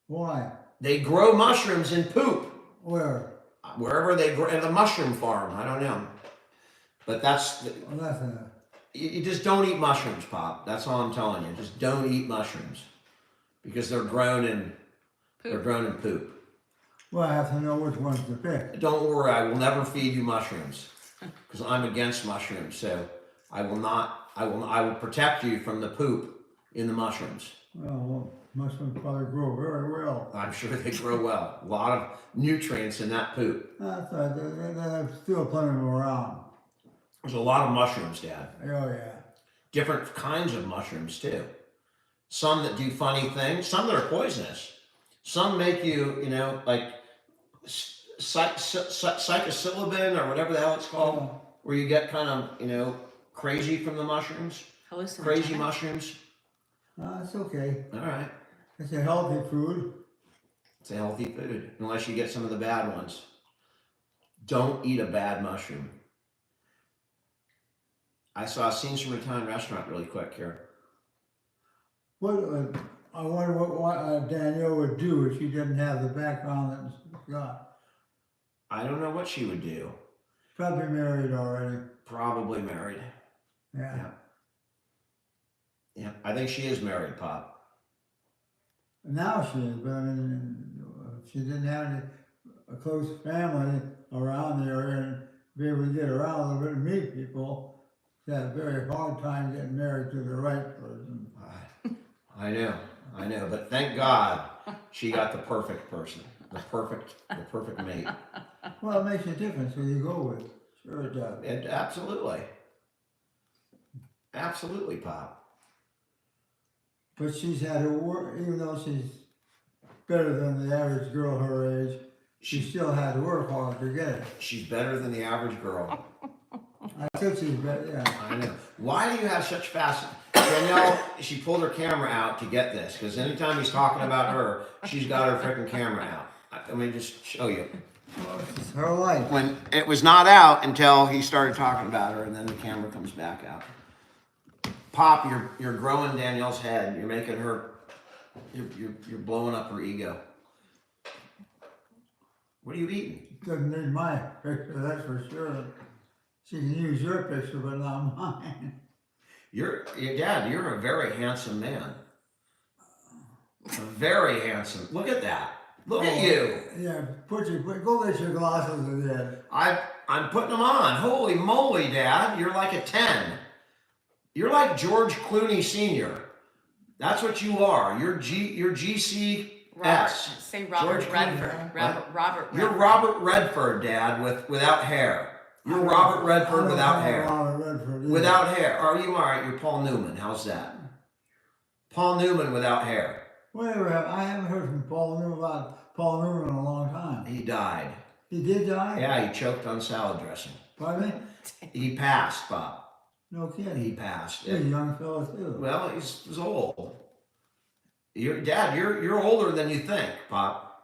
Why? They grow mushrooms in poop. Where? Wherever they grow, at a mushroom farm. I don't know. But that's, Well, that's a. you just don't eat mushrooms, Pop. That's all I'm telling you. Just don't eat mushrooms. Because they're grown in poop. Well, I have to know which ones to pick. Don't worry, I will never feed you mushrooms. Because I'm against mushrooms, so I will protect you from the poop in the mushrooms. Well, mushrooms probably grow very well. I'm sure they grow well. A lot of nutrients in that poop. That's right. There's still plenty of them around. There's a lot of mushrooms, Dad. Oh yeah. Different kinds of mushrooms too. Some that do funny things, some that are poisonous. Some make you, like psilocybin or whatever the hell it's called, where you get kind of, crazy from the mushrooms. Hallucinogenic. Crazy mushrooms. It's okay. All right. It's a healthy food. It's a healthy food, unless you get some of the bad ones. Don't eat a bad mushroom. I saw a Scenes from a Italian Restaurant really quick here. What? I wonder what Danielle would do if she didn't have the background that she's got. I don't know what she would do. Probably married already. Probably married. Yeah. Yeah. Yeah. I think she is married, Pop. Now she is, but I mean, if she didn't have a close family around the area and be able to get around a little bit and meet people, she had a very hard time getting married to the right person. I know, but thank God she got the perfect person, the perfect mate. Well, it makes a difference who you go with. Sure it does. Absolutely, Pop. but she's had to work, even though she's better than the average girl her age, she still had to work hard to get it. She's better than the average girl. I said she's better, yeah. I know. Why do you have such fast... Danielle, she pulled her camera out to get this, because anytime he's talking about her, she's got her freaking camera out. Let me just show you. It's her life. When it was not out until he started talking about her, and then the camera comes back out. Pop, you're growing Danielle's head. You're making her... You're blowing up her ego. What are you eating? Doesn't need my picture, that's for sure. She can use your picture, but not mine. Your dad, you're a very handsome man. Very handsome. Look at that. Look at you. Yeah, go get your glasses again. I'm putting them on. Holy moly, Dad. You're like a 10. You're like George Clooney Sr. That's what you are. You're GCS. Robert, say Robert George Redford. Clooney. Robert You're Redford. Robert Redford, Dad, without hair. You're Robert Redford without hair. Robert Redford, yeah. Without hair. Are you all right? You're Paul Newman. How's that? Paul Newman without hair. Whatever, I haven't heard from Paul Newman about Paul Newman in a long time. He died. He did die? Yeah, he choked on salad dressing. Pardon me? He passed, Bob. No kidding. He passed. He's a young fella too. Well, he's old. Dad, you're older than you think, Pop.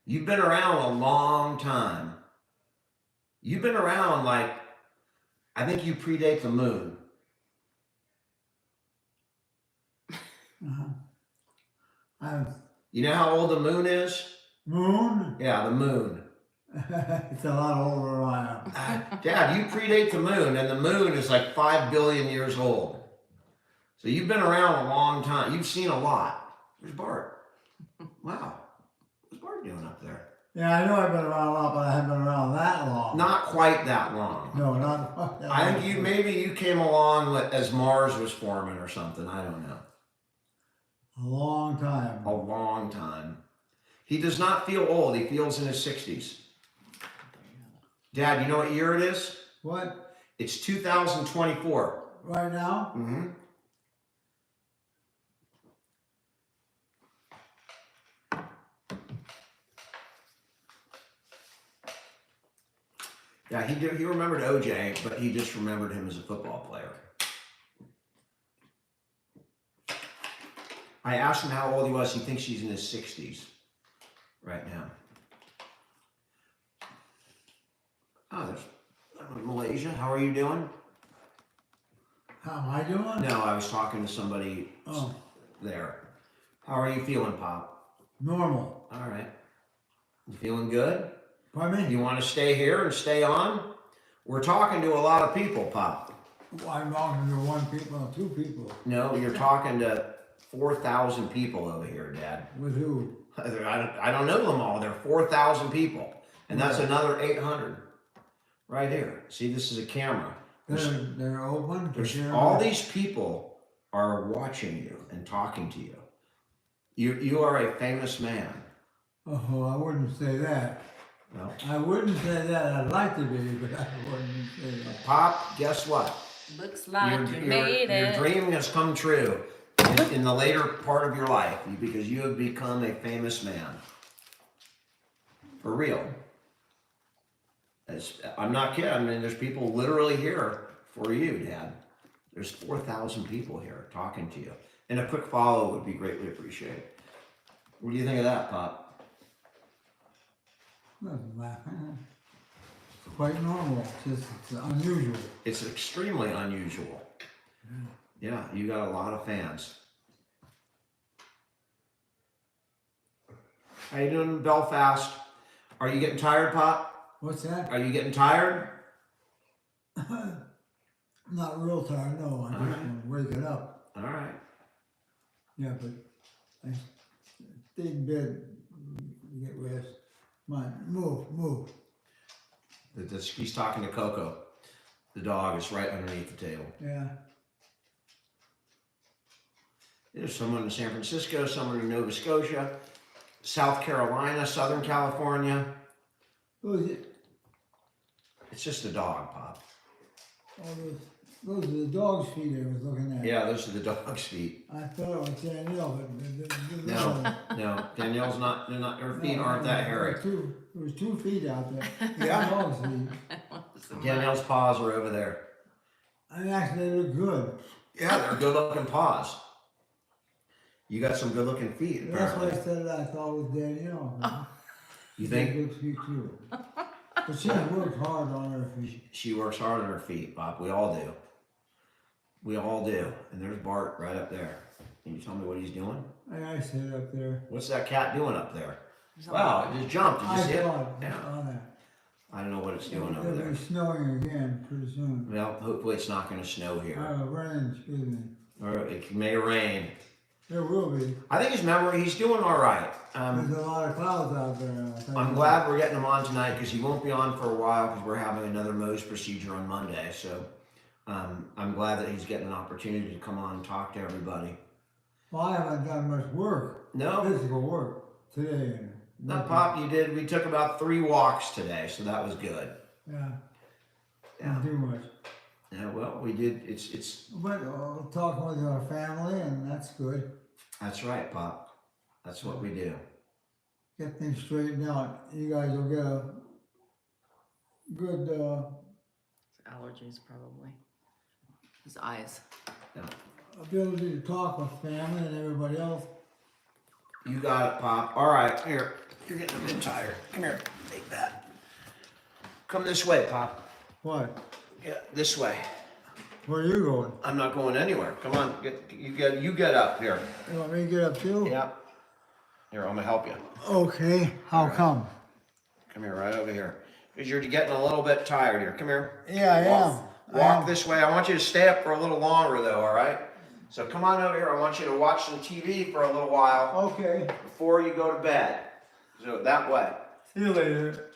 You've been around a long time. You've been around like, I think you predate the moon. You know how old the moon is? Moon? Yeah, the moon. It's a lot older than I am. Dad, you predate the moon, and the moon is like 5 billion years old. So you've been around a long time. You've seen a lot. Where's Bart? Wow. What's Bart doing up there? Yeah, I know I've been around a lot, but I haven't been around that long. Not quite that long. No, not quite that long. I think maybe you came along as Mars was forming or something. I don't know. A long time. A long time. He does not feel old. He feels in his 60s. Dad, you know what year it is? What? It's 2024. Right now? Mm-hmm. Yeah, he remembered OJ, but he just remembered him as a football player. I asked him how old he was. He thinks he's in his 60s right now. Oh, there's Malaysia. How are you doing? How am I doing? No, I was talking to somebody there. How are you feeling, Pop? Normal. All right. You feeling good? Pardon me? You want to stay here and stay on? We're talking to a lot of people, Pop. Well, I'm talking to one people, two people. No, you're talking to 4,000 people over here, Dad. With who? I don't know them all. There are 4,000 people. And that's Yeah. another 800 right here. See, this is a camera. They're open to share. All these people are watching you and talking to you. You are a famous man. Oh, I wouldn't say that. No. I wouldn't say that. I'd like to be, but I wouldn't say that. Pop, guess what? Looks like you made your it. dream has come true in the later part of your life because you have become a famous man. For real. I'm not kidding. I mean, there's people literally here for you, Dad. There's 4,000 people here talking to you. And a quick follow would be greatly appreciated. What do you think of that, Pop? Nothing laughing. It's quite normal. It's unusual. It's extremely unusual. Yeah, you got a lot of fans. How you doing in Belfast? Are you getting tired, Pop? What's that? Are you getting tired? Not real tired, no. I'm just going to wake it up. All right. Yeah, but I stayed in bed, get rest. Come on, move. He's talking to Coco. The dog is right underneath the table. Yeah. There's someone in San Francisco, someone in Nova Scotia, South Carolina, Southern California. Who is it? It's just a dog, Pop. All those those are the dog's feet I was looking at. Yeah, those are the dog's feet. I thought it was Danielle, but No, no, Danielle's not. They're not. Her feet aren't that hairy. There was 2 feet out there. Yeah. Dog's feet. Danielle's paws are over there. And actually, they look good. Yeah, they're good-looking paws. You got some good-looking feet. That's why I Apparently. said I thought it was Danielle. You She had think good feet too. But she worked hard on her feet. she works hard on her feet, Bob? We all do. We all do. And there's Bart right up there. Can you tell me what he's doing? I sit up there. What's that cat doing up there? Wow, it just jumped. Did you I see it? thought Yeah. on that. I don't know what it's doing over It'll there. be snowing again pretty soon. Well, hopefully it's not going to snow here. Rain, excuse me. Or it may rain. There will be. I think his memory, he's doing all right. There's a lot of clouds out there. I'll tell I'm you glad we're getting him on tonight because he won't be on for a while because we're having another Mohs procedure on Monday. So I'm glad that he's getting an opportunity to come on and talk to everybody. Well, I haven't done much work, No, physical work today. not Pop, you did. We took about 3 walks today, so that was good. Yeah. Yeah. Didn't do much. Yeah, well, we did. It's. But talking with our family, and that's good. That's right, Pop. That's what we do. Get things straightened out. You guys will get a good Allergies, probably. His eyes. ability to talk with family and everybody else. You got it, Pop. All right, here. You're getting a bit tired. Come here. Take that. Come this way, Pop. What? Yeah, this way. Where are you going? I'm not going anywhere. Come on, you get up here. You want me to get up too? Yeah. Here, I'm gonna help you. Okay. How come? Come here, right over here. Because you're getting a little bit tired here. Come here. Yeah, I am. Walk this way. I want you to stay up for a little longer, though. All right. So come on over here. I want you to watch some TV for a little while Okay. before you go to bed. So that way. See you later.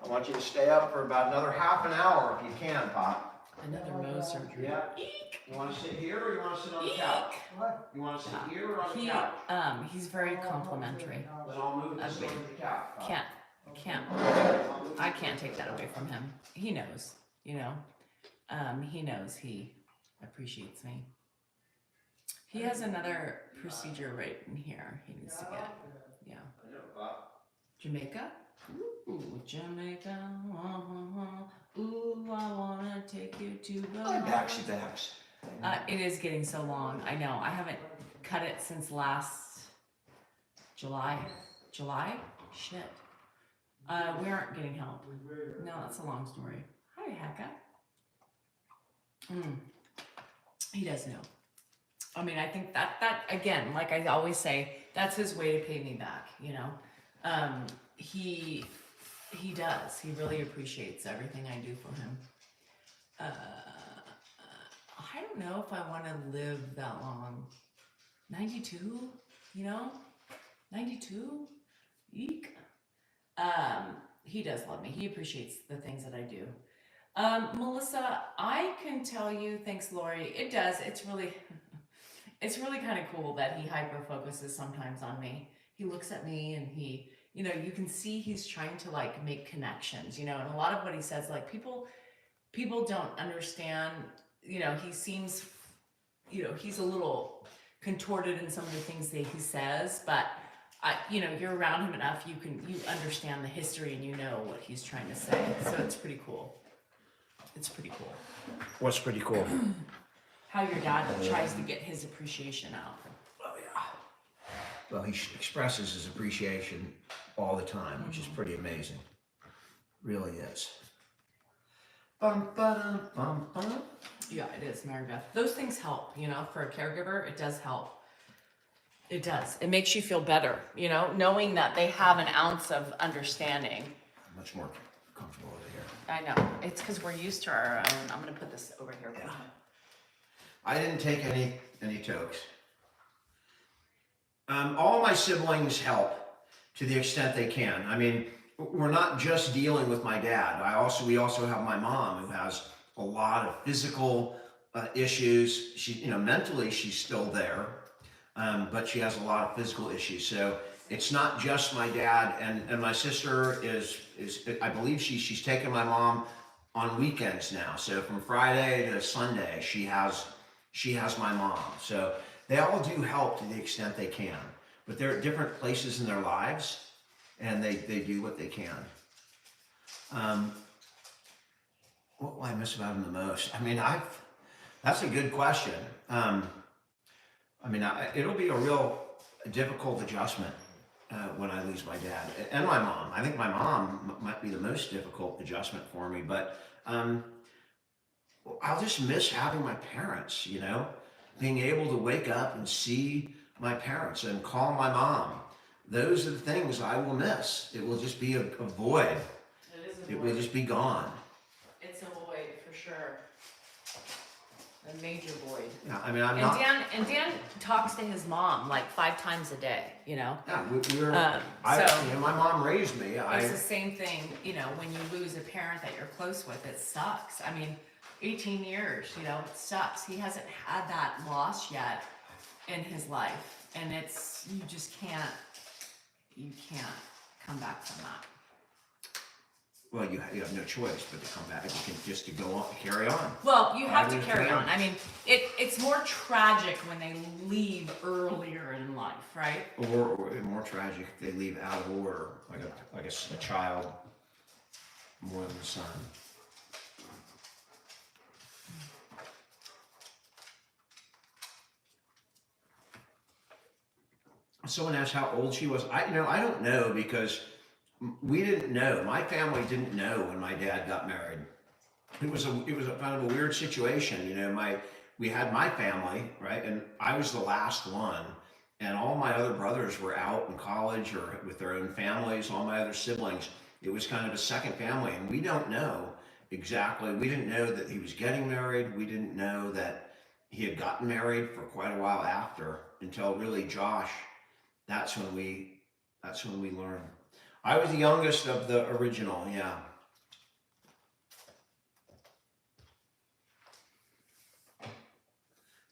I want you to stay up for about another half an hour if you can, Pop. Another Mohs surgery. Yeah. You want to sit here or you want to sit on the couch? What? You want to sit here or on the couch? He's very complimentary. Then I'll move this over to the couch. Pop. I can't take that away from him. He knows, you know. He knows he appreciates me. He has another procedure right in here he needs to get. Yeah. I know, Pop. Jamaica? Ooh, Jamaica. Ooh, I wanna take you to the Backsy backs. It is getting so long. I know. I haven't cut it since last July. July? Shit. We aren't getting help. No, that's a long story. Hi, Hecka. He does know. I mean, I think that again, like I always say, that's his way to pay me back, you know. He does. He really appreciates everything I do for him. I don't know if I want to live that long. 92, you know? 92? Eek. He does love me. He appreciates the things that I do. Melissa, I can tell you, thanks Lori, it does. It's really kind of cool that he hyper focuses sometimes on me. He looks at me and he, you know, you can see he's trying to like make connections, you know, and a lot of what he says, like people don't understand, you know, he seems, you know, he's a little contorted in some of the things that he says, but you know, you're around him enough, you understand the history and you know what he's trying to say. So it's pretty cool. It's pretty cool. What's pretty cool? How your dad tries to get his appreciation out. Oh yeah. Well, he expresses his appreciation all the time, which is pretty amazing. Really is. Bum, ba-dum, bum, bum. Yeah, it is, Mary Beth. Those things help, you know, for a caregiver, it does help. It does. It makes you feel better, you know, knowing that they have an ounce of understanding. Much more comfortable over here. I know. It's because we're used to our own. I'm going to put this over here. Yeah. I didn't take any tokes. All my siblings help to the extent they can. I mean, we're not just dealing with my dad. We also have my mom who has a lot of physical issues. She, you know, mentally she's still there, but she has a lot of physical issues. So it's not just my dad, and my sister is I believe she's taken my mom on weekends now. So from Friday to Sunday, she has my mom. So they all do help to the extent they can, but they're at different places in their lives, and they do what they can. What will I miss about them the most? I mean, that's a good question. It'll be a real difficult adjustment when I lose my dad and my mom. I think my mom might be the most difficult adjustment for me, but I'll just miss having my parents, you know, being able to wake up and see my parents and call my mom. Those are the things I will miss. It will just be a void. It is a It void. will just be gone. It's a void for sure. A major void. Yeah, I mean, I'm And not. Dan talks to his mom like 5 times a day, you know? Yeah, So- you know, my mom raised me. It's the same thing, you know, when you lose a parent that you're close with, it sucks. I mean, 18 years, you know, it sucks. He hasn't had that loss yet in his life. And you just can't come back from that. Well, you have no choice but to come back. You can just to go on, carry on. Well, you have to I carry understand. on. I mean, it's more tragic when they leave earlier in life, right? Or more tragic, if they leave out of order, like a child more than a son. Someone asked how old she was. I don't know, because we didn't know. My family didn't know when my dad got married. It was a kind of a weird situation, you know. We had my family, right, and I was the last one, and all my other brothers were out in college or with their own families. All my other siblings, it was kind of a second family, and we don't know exactly. We didn't know that he was getting married. We didn't know that he had gotten married for quite a while after, until really Josh. That's when we learned. I was the youngest of the original, yeah.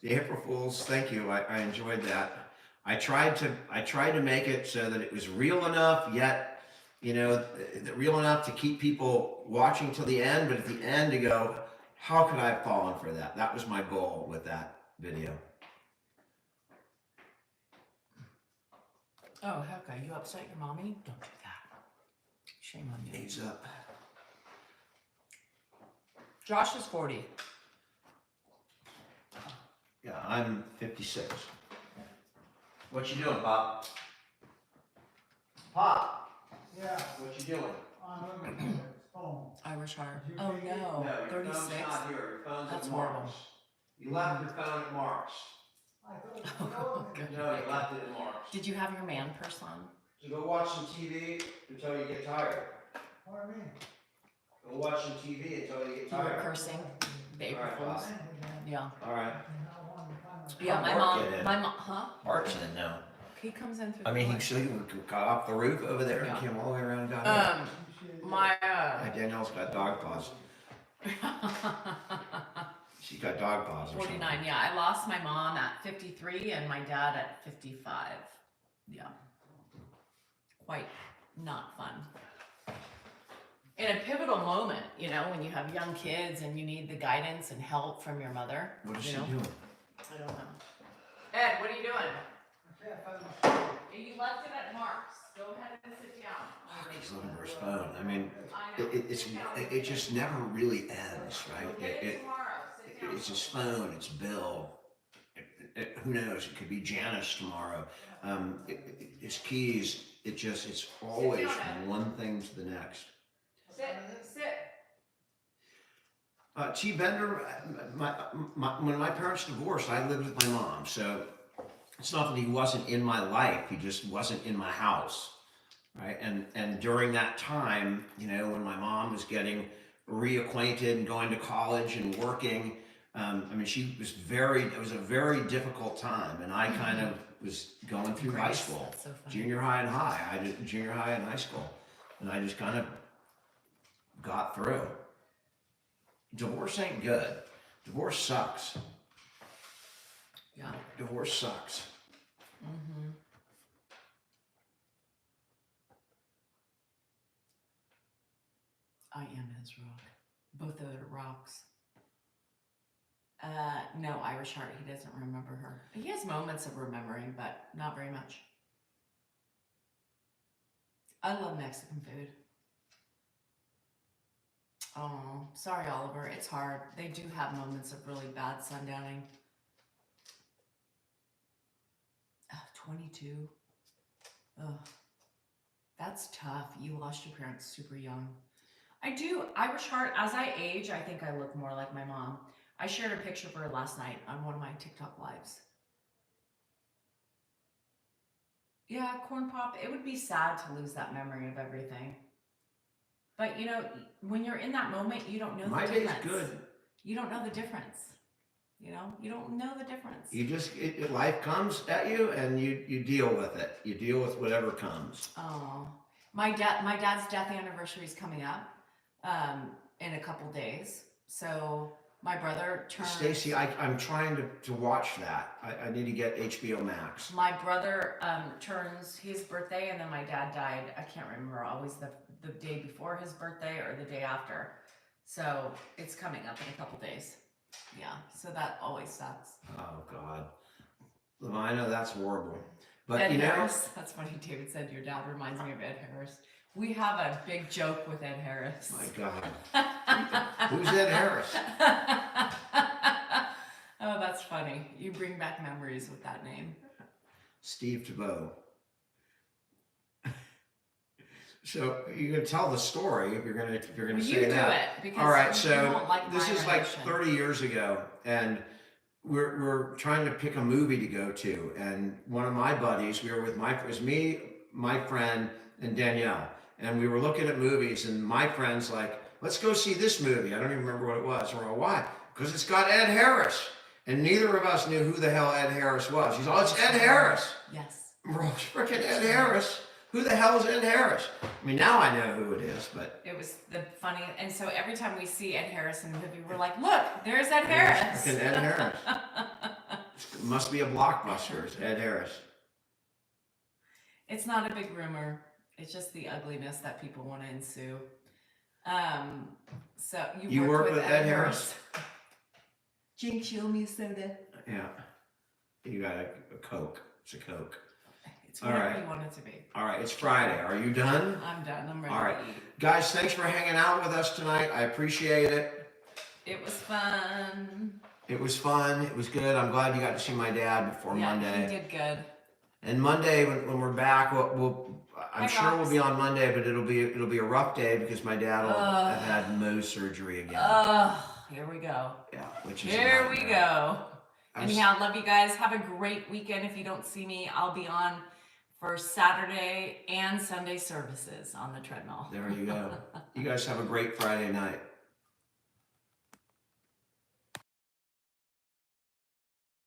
The April Fools, thank you. I enjoyed that. I tried to make it so that it was real enough, yet, you know, real enough to keep people watching till the end, but at the end to go, how could I have fallen for that? That was my goal with that video. Oh, heck, are you upset your mommy? Don't do that. Shame on you. Age up. Josh is 40. Yeah, I'm 56. What you doing, Pop? Pop, Yeah, what you doing? I'm looking at his phone. Irish Heart. Did you Oh make it? no, your phone's 36. not here. Your phone's That's at Mark's. horrible. You left your phone at Mark's. I thought it was No, you left it at Mark's. Did you have your man purse on? So go watch some TV until you get tired. Pardon me? Go watch some TV until you get You were tired. cursing the April Alright, Fools. Bob. Yeah. All right. Yeah, my Mark get in? mom, huh? Mark's in now. He comes in through I the mean, door. he got off the roof over there and Yeah. came all the way around and got here. My, Danielle's got dog paws. She's got dog paws or 49, something. yeah. I lost my mom at 53 and my dad at 55. Yeah. Quite not fun. In a pivotal moment, you know, when you have young kids and you need the guidance and help from your mother. What is you she know? doing? I don't know. Ed, what are you doing? You left it at Mark's. Go ahead and sit down. He's looking for his phone. I mean, I know. it just never really ends, right? We'll get it tomorrow. Sit down. It's his phone, it's Bill. Who knows? It could be Janice tomorrow. His keys. It's always one thing to the next. Sit. T. Bender, when my parents divorced, I lived with my mom. So it's not that he wasn't in my life; he just wasn't in my house, right? And during that time, you know, when my mom was getting reacquainted and going to college and working, I mean, it was a very difficult time, and I kind of was going through high Grace, school, that's so funny. junior high and high. I did junior high and high school, and I just kind of got through. Divorce ain't good. Divorce sucks. Yeah. Divorce sucks. Mm-hmm. I am his rock. Both of their rocks. No, Irish Heart, he doesn't remember her. He has moments of remembering, but not very much. I love Mexican food. Oh, sorry, Oliver. It's hard. They do have moments of really bad sundowning. Oh, 22. Ugh. That's tough. You lost your parents super young. I do. Irish Heart, as I age, I think I look more like my mom. I shared a picture of her last night on one of my TikTok lives. Yeah, Corn Pop, it would be sad to lose that memory of everything. But, you know, when you're in that moment, you don't know My the day's difference. good. You don't know the difference. You know, you don't know the difference. You just, life comes at you and you deal with it. You deal with whatever comes. Oh, my dad's death anniversary is coming up in a couple days. So my brother turns. Stacy, I'm trying to watch that. I need to get HBO Max. My brother turns his birthday, and then my dad died. I can't remember, always the day before his birthday or the day after. So it's coming up in a couple days. Yeah, so that always sucks. Oh God, I know that's horrible. But Ed you know, Harris, that's funny. David said your dad reminds me of Ed Harris. We have a big joke with Ed Harris. my God, who's Ed Harris? Oh, that's funny. You bring back memories with that name. Steve Thibault. So you're gonna tell the story if you're gonna Well, say you do that. it because All right, you so won't like this my is like rendition. 30 years ago, and we're trying to pick a movie to go to, and one of my buddies, it was me, my friend, and Danielle, and we were looking at movies, and my friend's like, let's go see this movie. I don't even remember what it was. And we're like, why? Because it's got Ed Harris, and neither of us knew who the hell Ed Harris was. He's, oh, it's Ed Harris. Yes. We're all, freaking Ed Harris. Who the hell is Ed Harris? I mean, now I know who it is, but It was the funny, and so every time we see Ed Harris in the movie, we're like, look, there's Ed Harris. freaking Ed Harris. It must be a blockbuster. It's Ed Harris. It's not a big rumor. It's just the ugliness that people want to ensue. So You work with Ed Harris? Jinx, you owe me a soda. Yeah. You got a Coke. It's a Coke. It's whatever All right. you want it to be. All right, it's Friday. Are you done? I'm done. I'm ready All right. to eat. Guys, thanks for hanging out with us tonight. I appreciate it. It was fun. It was fun. It was good. I'm glad you got to see my dad before Monday. He did good. And Monday, when we're back, I'm Hi, sure we'll Rox. be on Monday, but it'll be a rough day because my dad will have had Mohs surgery again. Here we go. Yeah, which is Here we go. I was- Anyhow, love you guys. Have a great weekend. If you don't see me, I'll be on for Saturday and Sunday services on the treadmill. There you go. You guys have a great Friday night.